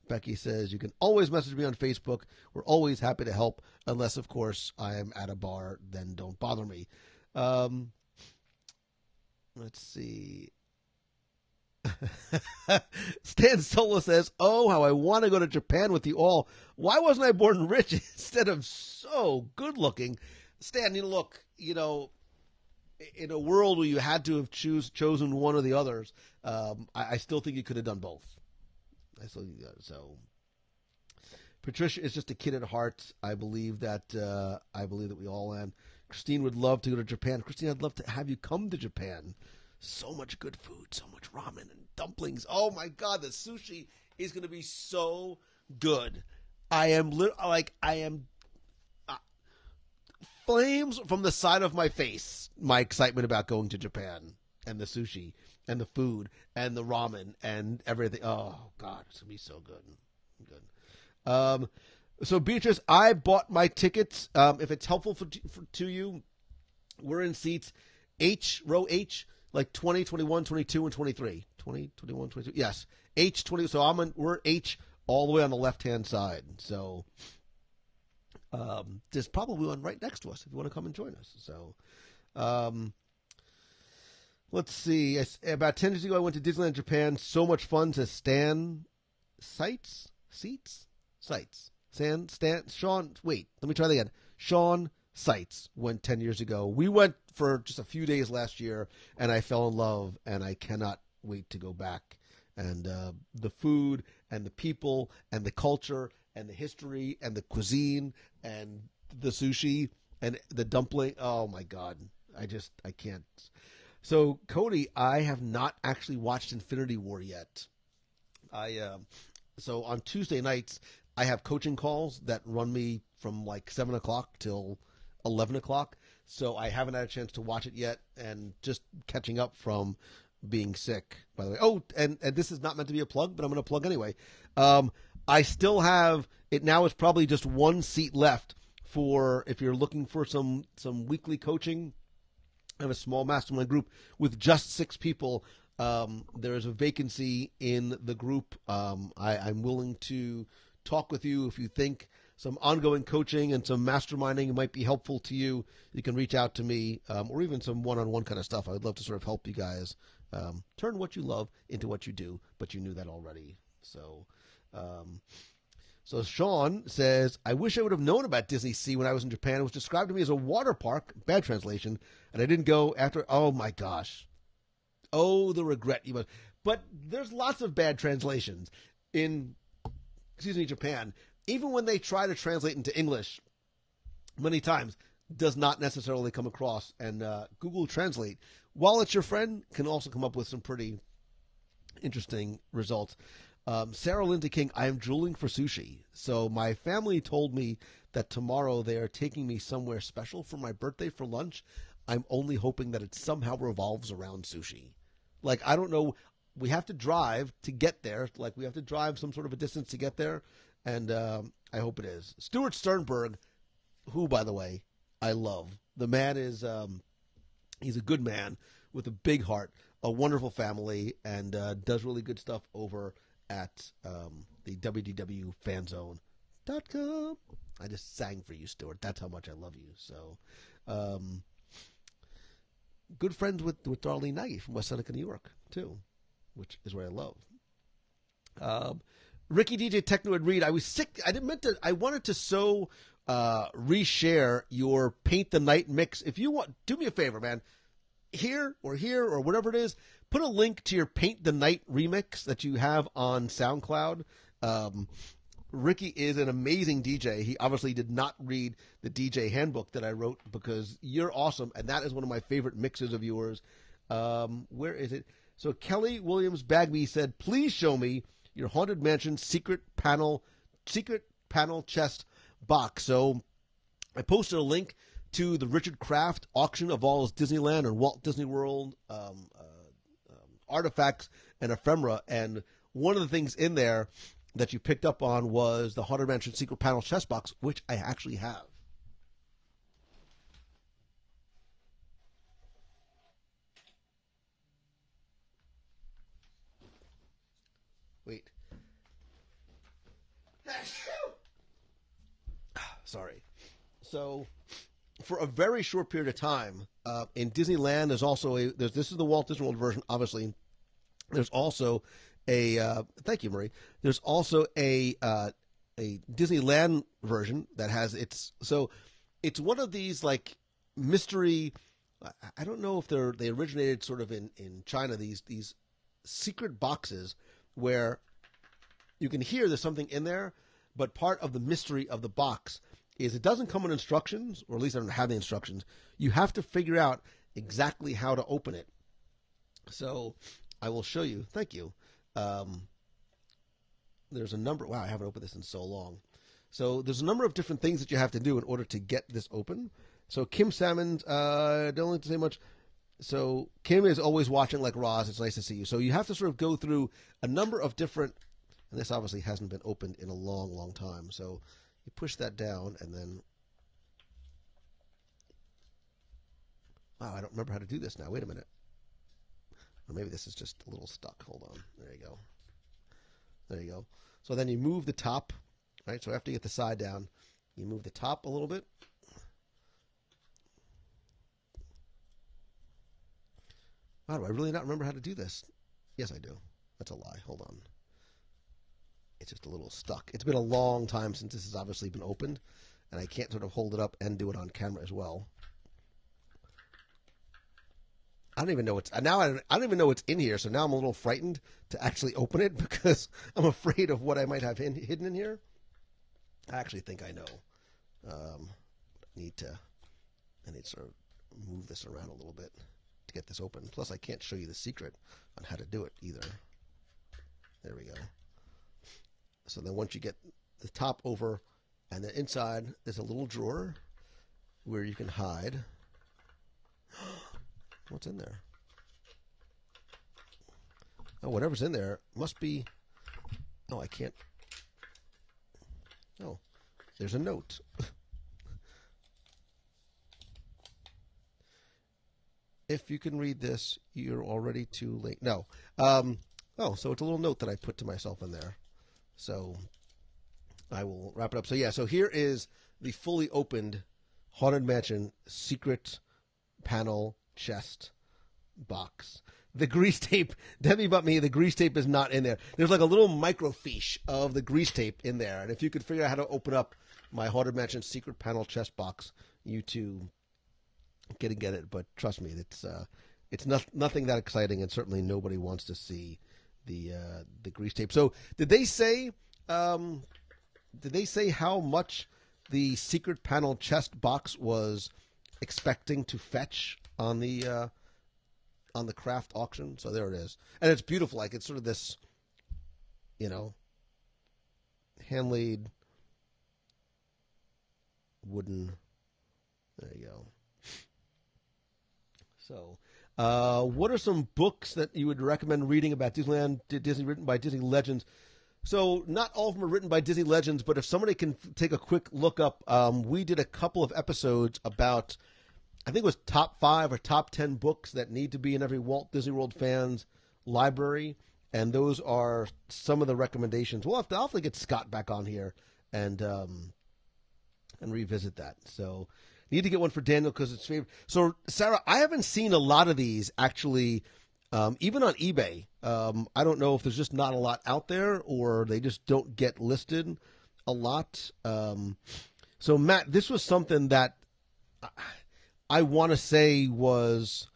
Becky says, you can always message me on Facebook. We're always happy to help, unless, of course, I am at a bar. Then don't bother me. Let's see. Stan Solo says, oh, how I want to go to Japan with you all. Why wasn't I born rich instead of so good looking? Stan, look, in a world where you had to have chosen one or the others, I still think you could have done both. So Patricia is just a kid at heart. I believe that we all am. Christine would love to go to Japan. Christine, I'd love to have you come to Japan. So much good food, so much ramen and dumplings. Oh my God, the sushi is going to be so good. I am flames from the side of my face. My excitement about going to Japan and the sushi and the food and the ramen and everything. Oh God, it's going to be so good. So Beatrice, I bought my tickets. If it's helpful to you, we're in seats row H, like 20, 21, 22, and 23. 20, 21, 22. Yes, H 20. So we're H all the way on the left-hand side. So there's probably one right next to us if you want to come and join us. So let's see. About 10 years ago, I went to Disneyland Japan. So much fun to Sean, wait, let me try that again. Sean Seitz went 10 years ago. We went for just a few days last year, and I fell in love, and I cannot wait to go back. And the food and the people and the culture and the history and the cuisine and the sushi and the dumpling. Oh, my God. I can't. So, Cody, I have not actually watched Infinity War yet. So on Tuesday nights, I have coaching calls that run me from like 7 o'clock till 11 o'clock. So I haven't had a chance to watch it yet, and just catching up from being sick, by the way. Oh, and this is not meant to be a plug, but I'm going to plug anyway. I still have, it now is probably just one seat left for if you're looking for some weekly coaching. I have a small mastermind group with just 6 people. There is a vacancy in the group. I'm willing to talk with you if you think some ongoing coaching and some masterminding might be helpful to you. You can reach out to me, or even some one-on-one kind of stuff. I would love to sort of help you guys turn what you love into what you do, but you knew that already. So Sean says, I wish I would have known about Disney Sea when I was in Japan. It was described to me as a water park, bad translation, and I didn't go after. Oh, my gosh. Oh, the regret you must. But there's lots of bad translations in, Japan. Even when they try to translate into English, many times does not necessarily come across. And Google Translate, while it's your friend, can also come up with some pretty interesting results. Sarah Linda King, I am drooling for sushi. So my family told me that tomorrow they are taking me somewhere special for my birthday for lunch. I'm only hoping that it somehow revolves around sushi. Like, I don't know. We have to drive to get there. Like, we have to drive some sort of a distance to get there. And I hope it is. Stuart Sternberg, who, by the way, I love. The man is, he's a good man with a big heart, a wonderful family, and does really good stuff over at the WDW fanzone.com. I just sang for you, Stuart. That's how much I love you. So, good friends with Darlene Nagy from West Seneca, New York, too, which is what I love. Ricky DJ Techno and Reed, I was sick. I wanted to reshare your Paint the Night mix. If you want, do me a favor, man. Here or whatever it is, put a link to your Paint the Night remix that you have on SoundCloud. Ricky is an amazing DJ. He obviously did not read the DJ handbook that I wrote because you're awesome, and that is one of my favorite mixes of yours. Where is it? So Kelly Williams Bagby said, please show me your Haunted Mansion secret panel chest box. So I posted a link to the Richard Kraft auction of all his Disneyland and Walt Disney World artifacts and ephemera. And one of the things in there that you picked up on was the Haunted Mansion secret panel chest box, which I actually have. Wait. Sorry. So, for a very short period of time, in Disneyland, there's also this is the Walt Disney World version, obviously. There's also thank you, Marie. There's also a Disneyland version that has it's one of these like mystery. I don't know if they originated sort of in China. These secret boxes where you can hear there's something in there, But part of the mystery of the box is it doesn't come with instructions, or at least I don't have the instructions. You have to figure out exactly how to open it. So I will show you. Thank you. There's a number. Wow, I haven't opened this in so long. So there's a number of different things that you have to do in order to get this open. So Kim Salmons, don't like to say much. So Kim is always watching like Roz. It's nice to see you. So you have to sort of go through a number of different, and this obviously hasn't been opened in a long, long time. So you push that down and then, wow, I don't remember how to do this now. Wait a minute. Or maybe this is just a little stuck. Hold on. There you go. There you go. So then you move the top, right? So after you get the side down, you move the top a little bit. Wow, do I really not remember how to do this? Yes, I do. That's a lie. Hold on. It's just a little stuck. It's been a long time since this has obviously been opened, and I can't sort of hold it up and do it on camera as well. I don't even know what's now. I don't even know what's in here. So now I'm a little frightened to actually open it because I'm afraid of what I might have hidden in here. I actually think I know. I need to sort of move this around a little bit to get this open. Plus, I can't show you the secret on how to do it either. There we go. So then once you get the top over, and then inside there's a little drawer where you can hide. What's in there? Oh, whatever's in there must be... Oh, I can't... Oh, there's a note. If you can read this, you're already too late. No. Oh, so it's a little note that I put to myself in there. So I will wrap it up. So yeah, so here is the fully opened Haunted Mansion secret panel chest box. The grease tape, Debbie but me, the grease tape is not in there. There's like a little microfiche of the grease tape in there. And if you could figure out how to open up my Haunted Mansion secret panel chest box, you too get it. But trust me, it's nothing that exciting, and certainly nobody wants to see the grease tape. So did they say how much the secret panel chest box was expecting to fetch on the craft auction? So there it is, and it's beautiful. Like it's sort of this, hand-laid wooden. There you go. So, what are some books that you would recommend reading about Disneyland, Disney, written by Disney legends? So not all of them are written by Disney legends, but if somebody can take a quick look up, we did a couple of episodes about, I think it was top 5 or top 10 books that need to be in every Walt Disney World fan's library, and those are some of the recommendations. I'll have to get Scott back on here and revisit that. So need to get one for Daniel because it's favorite. So Sarah, I haven't seen a lot of these actually, even on eBay. I don't know if there's just not a lot out there or they just don't get listed a lot. So Matt, this was something that I want to say was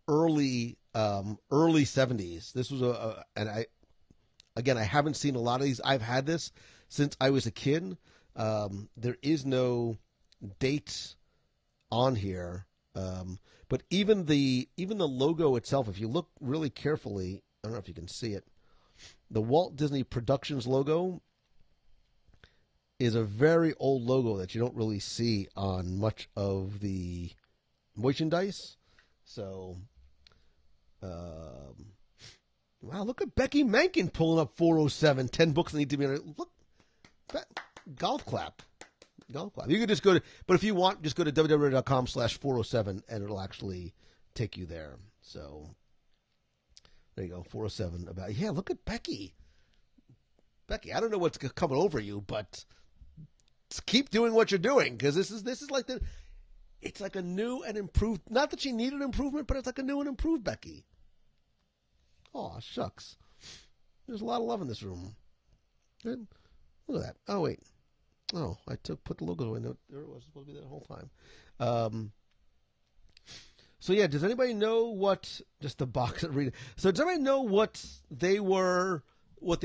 early 70s. This was and I haven't seen a lot of these. I've had this since I was a kid. There is no date on here, but even the logo itself, if you look really carefully, I don't know if you can see it, the Walt Disney Productions logo is a very old logo that you don't really see on much of the merchandise. So wow, look at Becky Mankin pulling up 407 10 books that need to be in it. Look, golf clap. You could just go to, but if you want, just go to WDW.com/407 and it'll actually take you there. So there you go, 407 about, yeah, look at Becky. Becky, I don't know what's coming over you, but keep doing what you're doing, because this is like it's like a new and improved, not that she needed improvement, but it's like a new and improved Becky. Oh, shucks. There's a lot of love in this room. Good. Look at that. Oh, wait. Oh, I put the logo away. No, there it was supposed to be there the whole time. So yeah, does anybody know what, just the box at reading? So does anybody know what the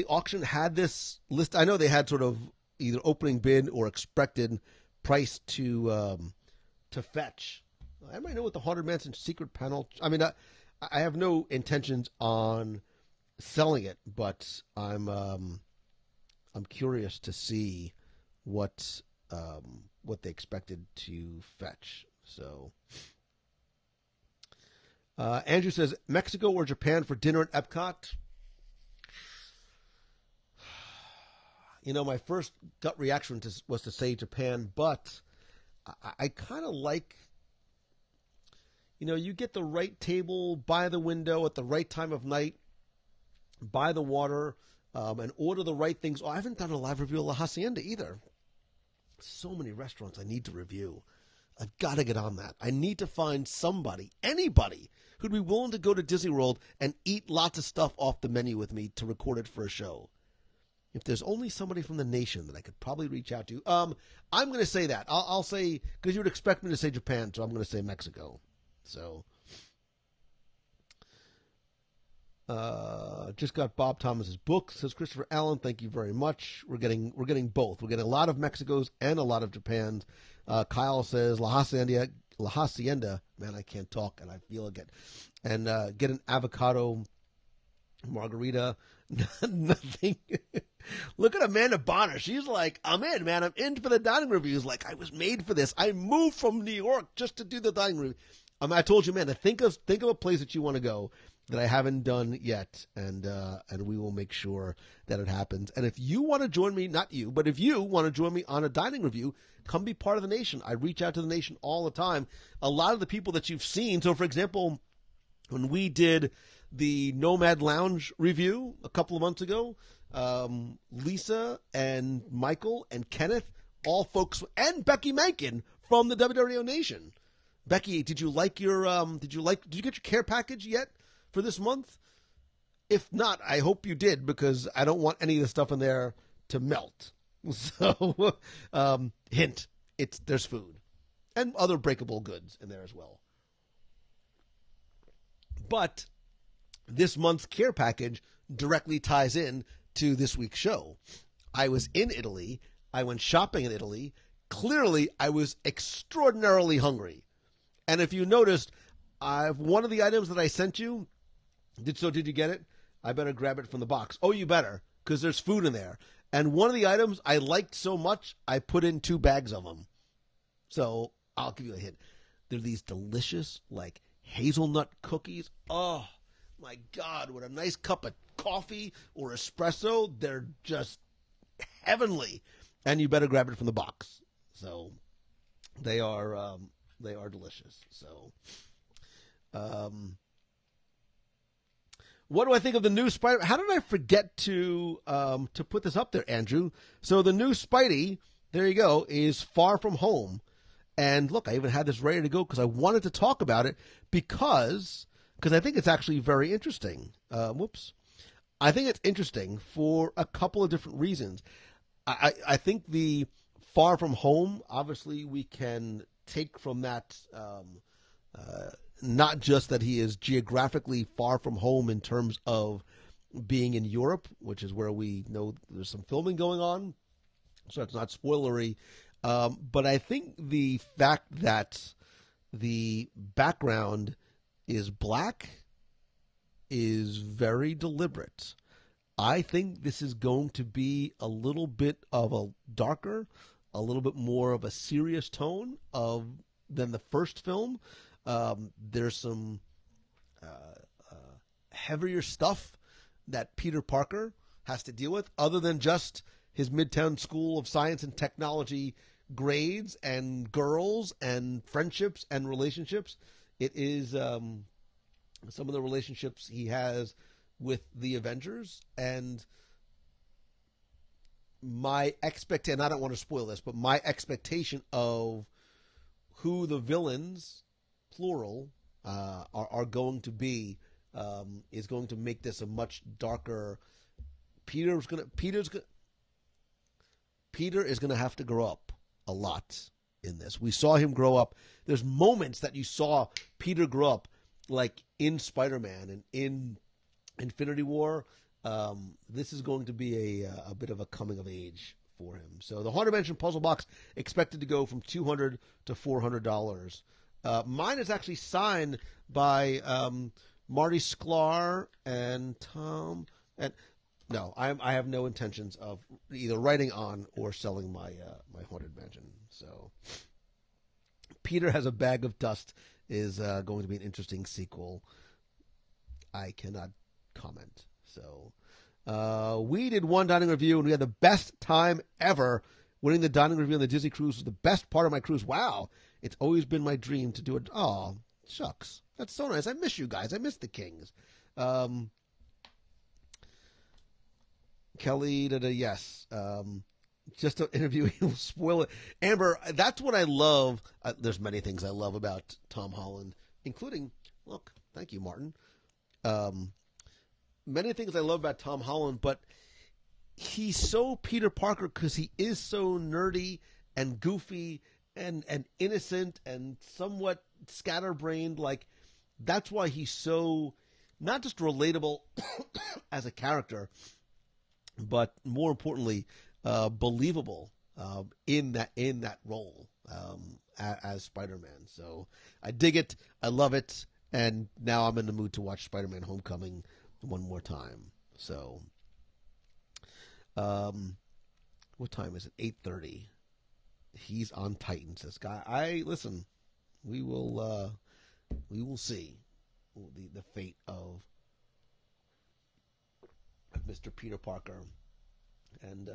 auction had this list? I know they had sort of either opening bid or expected price to fetch. Anybody know what the Haunted Mansion secret panel? I mean, I have no intentions on selling it, but I'm curious to see what they expected to fetch. So, Andrew says, Mexico or Japan for dinner at Epcot? You know, my first gut reaction was to say Japan, but I kind of like, you know, you get the right table by the window at the right time of night, by the water, and order the right things. Oh, I haven't done a live review of La Hacienda either. So many restaurants I need to review. I've got to get on that. I need to find somebody, anybody, who'd be willing to go to Disney World and eat lots of stuff off the menu with me to record it for a show. If there's only somebody from the nation that I could probably reach out to, I'm going to say that. I'll say, because you would expect me to say Japan, so I'm going to say Mexico. So, just got Bob Thomas's book, says Christopher Allen. Thank you very much. We're getting both. We're getting a lot of Mexico's and a lot of Japan's. Kyle says La Hacienda. Man, I can't talk and I feel again. And get an avocado margarita. Nothing. Look at Amanda Bonner. She's like, I'm in, man. I'm in for the dining reviews. Like, I was made for this. I moved from New York just to do the dining review. I told you, man, to think of a place that you want to go that I haven't done yet, and we will make sure that it happens. And if you want to join me, not you, but if you want to join me on a dining review, come be part of the nation. I reach out to the nation all the time. A lot of the people that you've seen. So, for example, when we did the Nomad Lounge review a couple of months ago, Lisa and Michael and Kenneth, all folks, and Becky Mankin from the WDW Radio Nation. Becky, did you get your care package yet for this month? If not, I hope you did, because I don't want any of the stuff in there to melt. So, hint, there's food and other breakable goods in there as well. But this month's care package directly ties in to this week's show. I was in Italy. I went shopping in Italy. Clearly, I was extraordinarily hungry. And if you noticed, one of the items that I sent you, did you get it? I better grab it from the box. Oh, you better, because there's food in there. And one of the items I liked so much, I put in 2 bags of them. So I'll give you a hint. They're these delicious, like, hazelnut cookies. Oh, my God, with a nice cup of coffee or espresso, they're just heavenly. And you better grab it from the box. So they are delicious. So, what do I think of the new Spider? How did I forget to put this up there, Andrew? So the new Spidey, there you go, is Far From Home. And look, I even had this ready to go because I wanted to talk about it because I think it's actually very interesting. I think it's interesting for a couple of different reasons. I think the Far From Home, obviously we can take from that not just that he is geographically far from home in terms of being in Europe, which is where we know there's some filming going on, so it's not spoilery. But I think the fact that the background is black is very deliberate. I think this is going to be a little bit of a darker, a little bit more of a serious tone than the first film. There's some heavier stuff that Peter Parker has to deal with, other than just his Midtown School of Science and Technology grades and girls and friendships and relationships. It is some of the relationships he has with the Avengers, and my expectation, I don't want to spoil this, but my expectation of who the villains, plural, are going to be is going to make this a much darker. Peter is going to have to grow up a lot in this. We saw him grow up. There's moments that you saw Peter grow up, like in Spider-Man and in Infinity War. This is going to be a bit of a coming of age for him. So the Haunted Mansion puzzle box expected to go from $200 to $400. Mine is actually signed by Marty Sklar and Tom. And no, I have no intentions of either writing on or selling my my Haunted Mansion. So Peter Has a Bag of Dust is going to be an interesting sequel. I cannot comment. So we did one dining review, and we had the best time ever. Winning the dining review on the Disney cruise was the best part of my cruise. Wow. It's always been my dream to do it. Oh, shucks. That's so nice. I miss you guys. I miss the Kings. Kelly, yes. Just an interview, he will spoil it. Amber, that's what I love. There's many things I love about Tom Holland, including, look, thank you, Martin. Many things I love about Tom Holland, but he's so Peter Parker because he is so nerdy and goofy and innocent and somewhat scatterbrained. Like, that's why he's so not just relatable as a character, but more importantly, believable in that role as Spider-Man. So I dig it. I love it. And now I'm in the mood to watch Spider-Man Homecoming one more time. So, what time is it? 8:30. He's on Titans. This guy. Listen. We will see the fate of Mr. Peter Parker and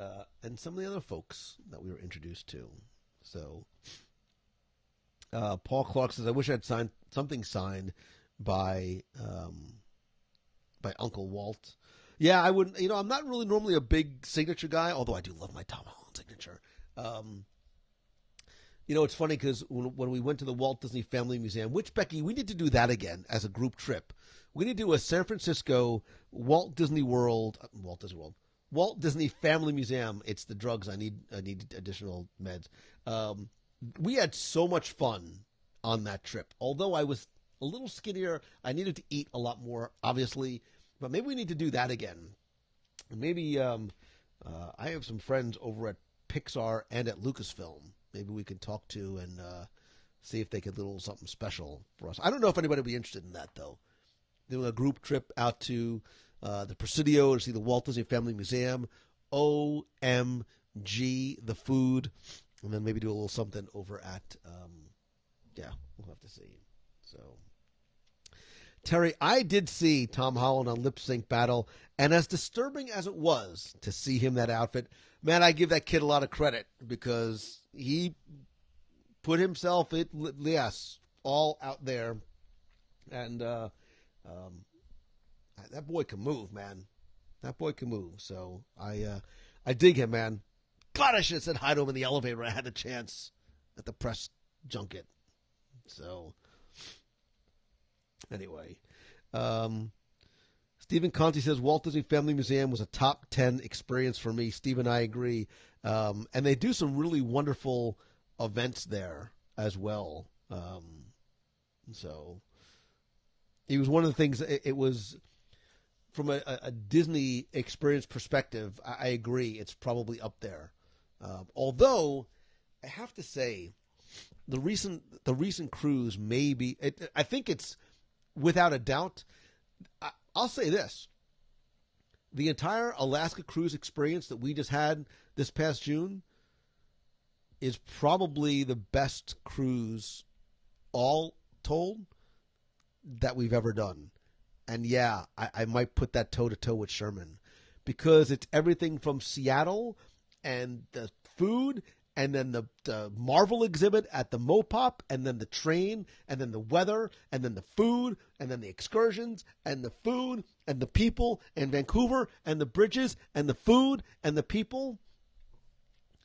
some of the other folks that we were introduced to. So, Paul Clark says, "I wish I'd signed something signed by Uncle Walt." Yeah, I wouldn't. I'm not really normally a big signature guy, although I do love my Tom Holland signature. It's funny because when we went to the Walt Disney Family Museum, which, Becky, we need to do that again as a group trip. We need to do a San Francisco Walt Disney Family Museum. It's the drugs. I need additional meds. We had so much fun on that trip. Although I was a little skinnier, I needed to eat a lot more, obviously. But maybe we need to do that again. Maybe I have some friends over at Pixar and at Lucasfilm. Maybe we can talk to and see if they could do something special for us. I don't know if anybody would be interested in that, though. Doing a group trip out to the Presidio to see the Walt Disney Family Museum. OMG, the food. And then maybe do a little something over at, we'll have to see. So, Terry, I did see Tom Holland on Lip Sync Battle, and as disturbing as it was to see him in that outfit, man, I give that kid a lot of credit because he put himself, all out there, and that boy can move, man. That boy can move. So I dig him, man. God, I should have said hi to him in the elevator when I had the chance at the press junket. So, anyway. Stephen Conti says, Walt Disney Family Museum was a top 10 experience for me. Stephen, I agree. And they do some really wonderful events there as well. So, it was one of the things, it was... From a Disney experience perspective, I agree. It's probably up there. Although, I have to say, the recent cruise may be. I think it's without a doubt. I'll say this: the entire Alaska cruise experience that we just had this past June is probably the best cruise, all told, that we've ever done. And yeah, I might put that toe-to-toe with Sherman because it's everything from Seattle and the food and then the Marvel exhibit at the Mopop and then the train and then the weather and then the food and then the excursions and the food and the people and Vancouver and the bridges and the food and the people.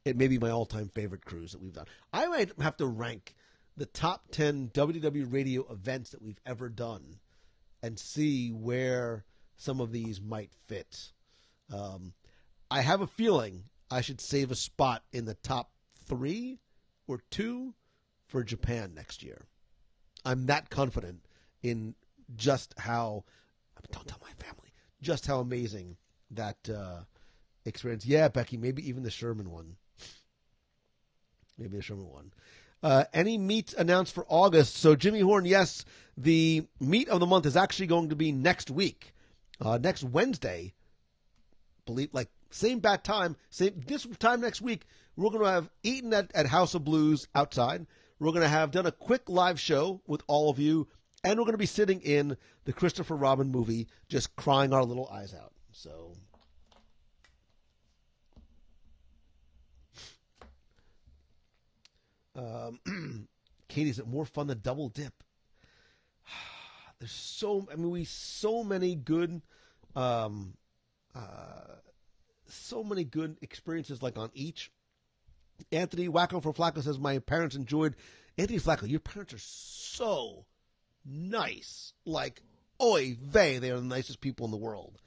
It may be my all-time favorite cruise that we've done. I might have to rank the top 10 WDW Radio events that we've ever done and see where some of these might fit. I have a feeling I should save a spot in the top 3 or 2 for Japan next year. I'm that confident in just how, don't tell my family, just how amazing that experience. Yeah, Becky, maybe even the Sherman one. Maybe the Sherman one. Any meet announced for August? So Jimmy Horn, yes, the meet of the month is actually going to be next week, next Wednesday. Believe same bat time, this time next week. We're going to have eaten at House of Blues outside. We're going to have done a quick live show with all of you, and we're going to be sitting in the Christopher Robin movie, just crying our little eyes out. So. Katie, is it more fun than double dip? There's so many good experiences on each. Anthony Wacko from Flacco says my parents enjoyed. Anthony Flacco, your parents are so nice. Oy vey, they are the nicest people in the world.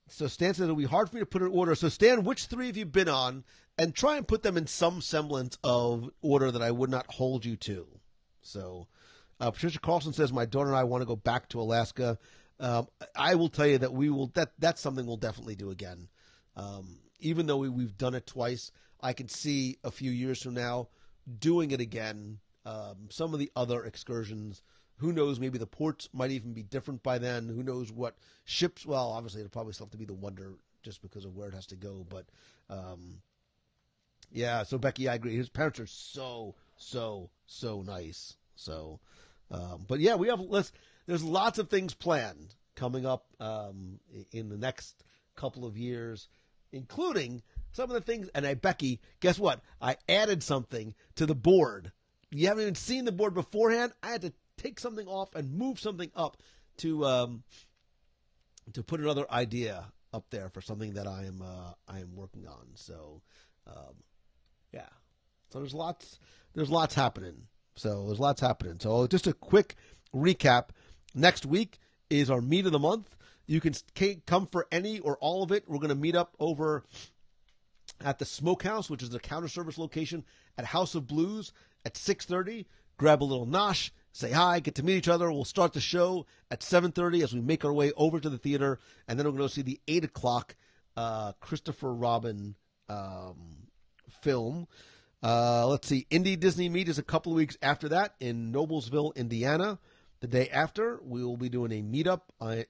So Stan said it'll be hard for me to put in order. So Stan, which three have you been on? And try and put them in some semblance of order that I would not hold you to. So Patricia Carlson says my daughter and I want to go back to Alaska. I will tell you that we will. That's something we'll definitely do again. Even though we've done it twice, I can see a few years from now doing it again. Some of the other excursions. Who knows? Maybe the ports might even be different by then. Who knows what ships? Well, obviously, it'll probably still have to be the Wonder just because of where it has to go. But, yeah, so Becky, I agree. His parents are so nice. So, but yeah, there's lots of things planned coming up in the next couple of years, including some of the things. And Becky, guess what? I added something to the board. You haven't even seen the board beforehand. I had to take something off and move something up to put another idea up there for something that I am working on. So yeah. So there's lots happening. So just a quick recap. Next week is our meet of the month. You can come for any or all of it. We're going to meet up over at the Smokehouse, which is the counter service location at House of Blues at 6:30. Grab a little nosh, say hi, get to meet each other. We'll start the show at 7:30 as we make our way over to the theater, and then we're going to see the 8 o'clock Christopher Robin film. Let's see, Indie Disney Meet is a couple of weeks after that in Noblesville, Indiana. The day after, we will be doing a meetup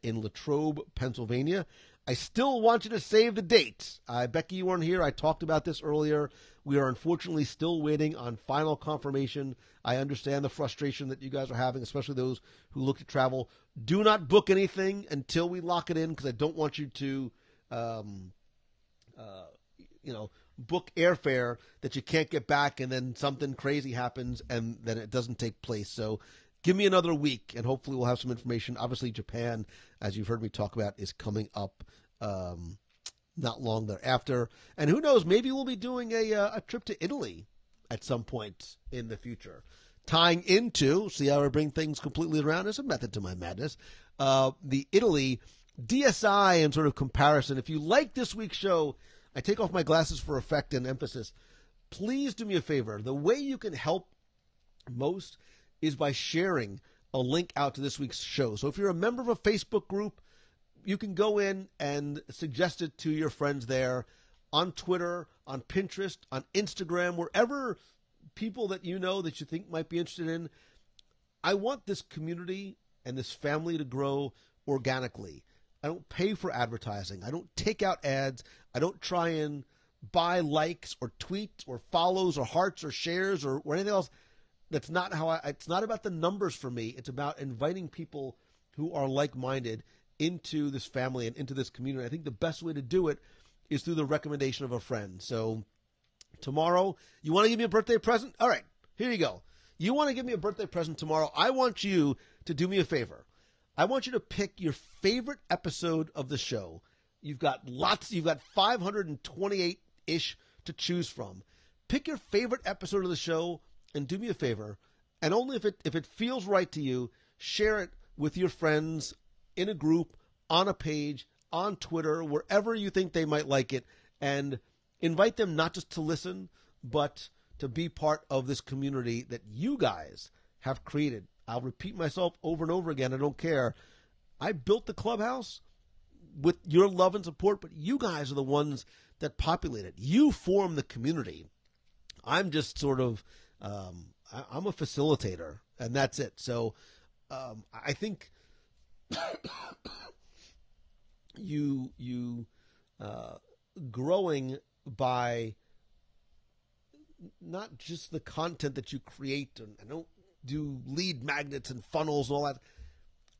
in Latrobe, Pennsylvania. I still want you to save the date. Becky, you weren't here. I talked about this earlier. We are unfortunately still waiting on final confirmation. I understand the frustration that you guys are having, especially those who look to travel. Do not book anything until we lock it in, because I don't want you to, book airfare that you can't get back, and then something crazy happens, and then it doesn't take place. So give me another week, and hopefully we'll have some information. Obviously, Japan, as you've heard me talk about, is coming up not long thereafter. And who knows, maybe we'll be doing a trip to Italy at some point in the future. Tying into, see how I bring things completely around? There's a method to my madness. The Italy DSI and sort of comparison. If you like this week's show, I take off my glasses for effect and emphasis. Please do me a favor. The way you can help most is by sharing a link out to this week's show. So if you're a member of a Facebook group, you can go in and suggest it to your friends there, on Twitter, on Pinterest, on Instagram, wherever people that you know that you think might be interested in. I want this community and this family to grow organically. I don't pay for advertising. I don't take out ads. I don't try and buy likes or tweets or follows or hearts or shares or anything else. That's not how it's not about the numbers for me. It's about inviting people who are like-minded into this family and into this community. I think the best way to do it is through the recommendation of a friend. So tomorrow, you want to give me a birthday present? All right, here you go. You want to give me a birthday present tomorrow? I want you to do me a favor. I want you to pick your favorite episode of the show. You've got 528-ish to choose from. Pick your favorite episode of the show and do me a favor. And only if it feels right to you, share it with your friends in a group, on a page, on Twitter, wherever you think they might like it, and invite them not just to listen, but to be part of this community that you guys have created. I'll repeat myself over and over again. I don't care. I built the clubhouse with your love and support, but you guys are the ones that populate it. You form the community. I'm just sort of, I'm a facilitator, and that's it. So I think you growing by not just the content that you create, and I don't do lead magnets and funnels and all that.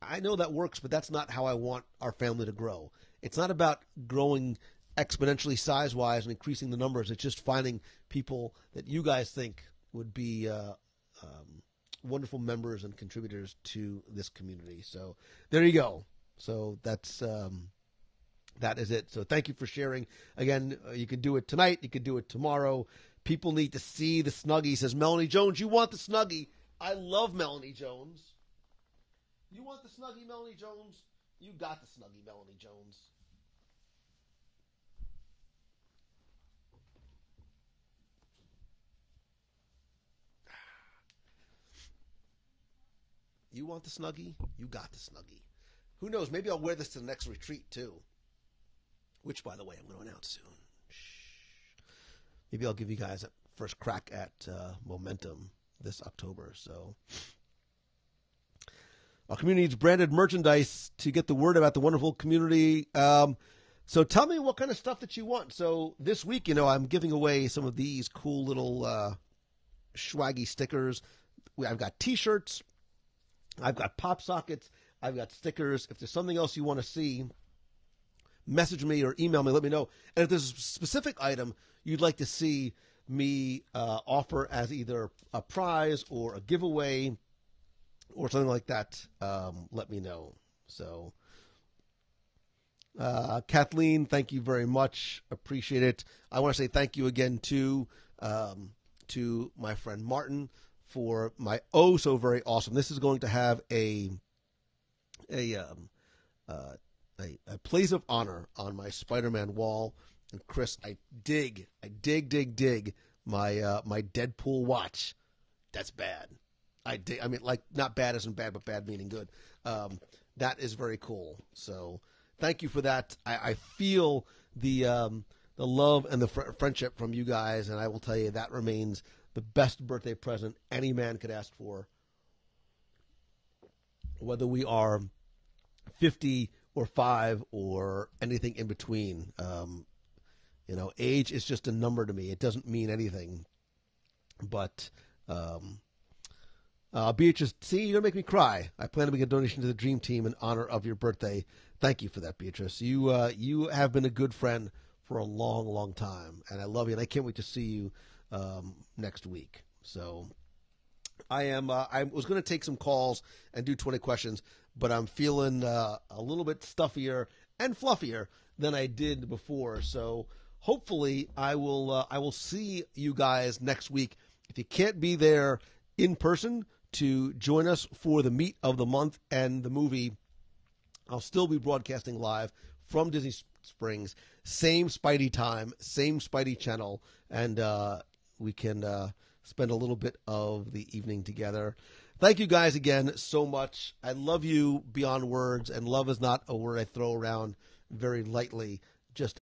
I know that works, but that's not how I want our family to grow. It's not about growing exponentially size-wise and increasing the numbers. It's just finding people that you guys think would be wonderful members and contributors to this community. So there you go. So that's that is it. So thank you for sharing. Again, you can do it tonight. You can do it tomorrow. People need to see the Snuggie. Says Melanie Jones, you want the Snuggie. I love Melanie Jones. You want the Snuggie, Melanie Jones? You got the Snuggie, Melanie Jones. You want the Snuggie? You got the Snuggie. Who knows? Maybe I'll wear this to the next retreat, too. Which, by the way, I'm going to announce soon. Maybe I'll give you guys a first crack at Momentum this October. So our community needs branded merchandise to get the word about the wonderful community. So tell me what kind of stuff that you want. So this week, I'm giving away some of these cool little swaggy stickers. I've got T-shirts. I've got pop sockets. I've got stickers. If there's something else you want to see, message me or email me. Let me know. And if there's a specific item you'd like to see me offer as either a prize or a giveaway or something like that, let me know. So, Kathleen, thank you very much. Appreciate it. I want to say thank you again to my friend Martin for my so very awesome. This is going to have a place of honor on my Spider-Man wall. And Chris, I dig my my Deadpool watch. That's bad. I mean, like, not bad isn't bad, but bad meaning good. That is very cool. So thank you for that. I feel the love and the friendship from you guys, and I will tell you that remains the best birthday present any man could ask for. Whether we are 50 or 5 or anything in between, age is just a number to me. It doesn't mean anything. But Beatrice, see, you're going to make me cry. I plan to make a donation to the Dream Team in honor of your birthday. Thank you for that, Beatrice. You have been a good friend for a long, long time, and I love you, and I can't wait to see you next week. So I was going to take some calls and do 20 questions, but I'm feeling a little bit stuffier and fluffier than I did before. So hopefully I will see you guys next week. If you can't be there in person to join us for the meet of the month and the movie, I'll still be broadcasting live from Disney Springs. Same Spidey time, same Spidey channel, and we can spend a little bit of the evening together. Thank you guys again so much. I love you beyond words, and love is not a word I throw around very lightly. Just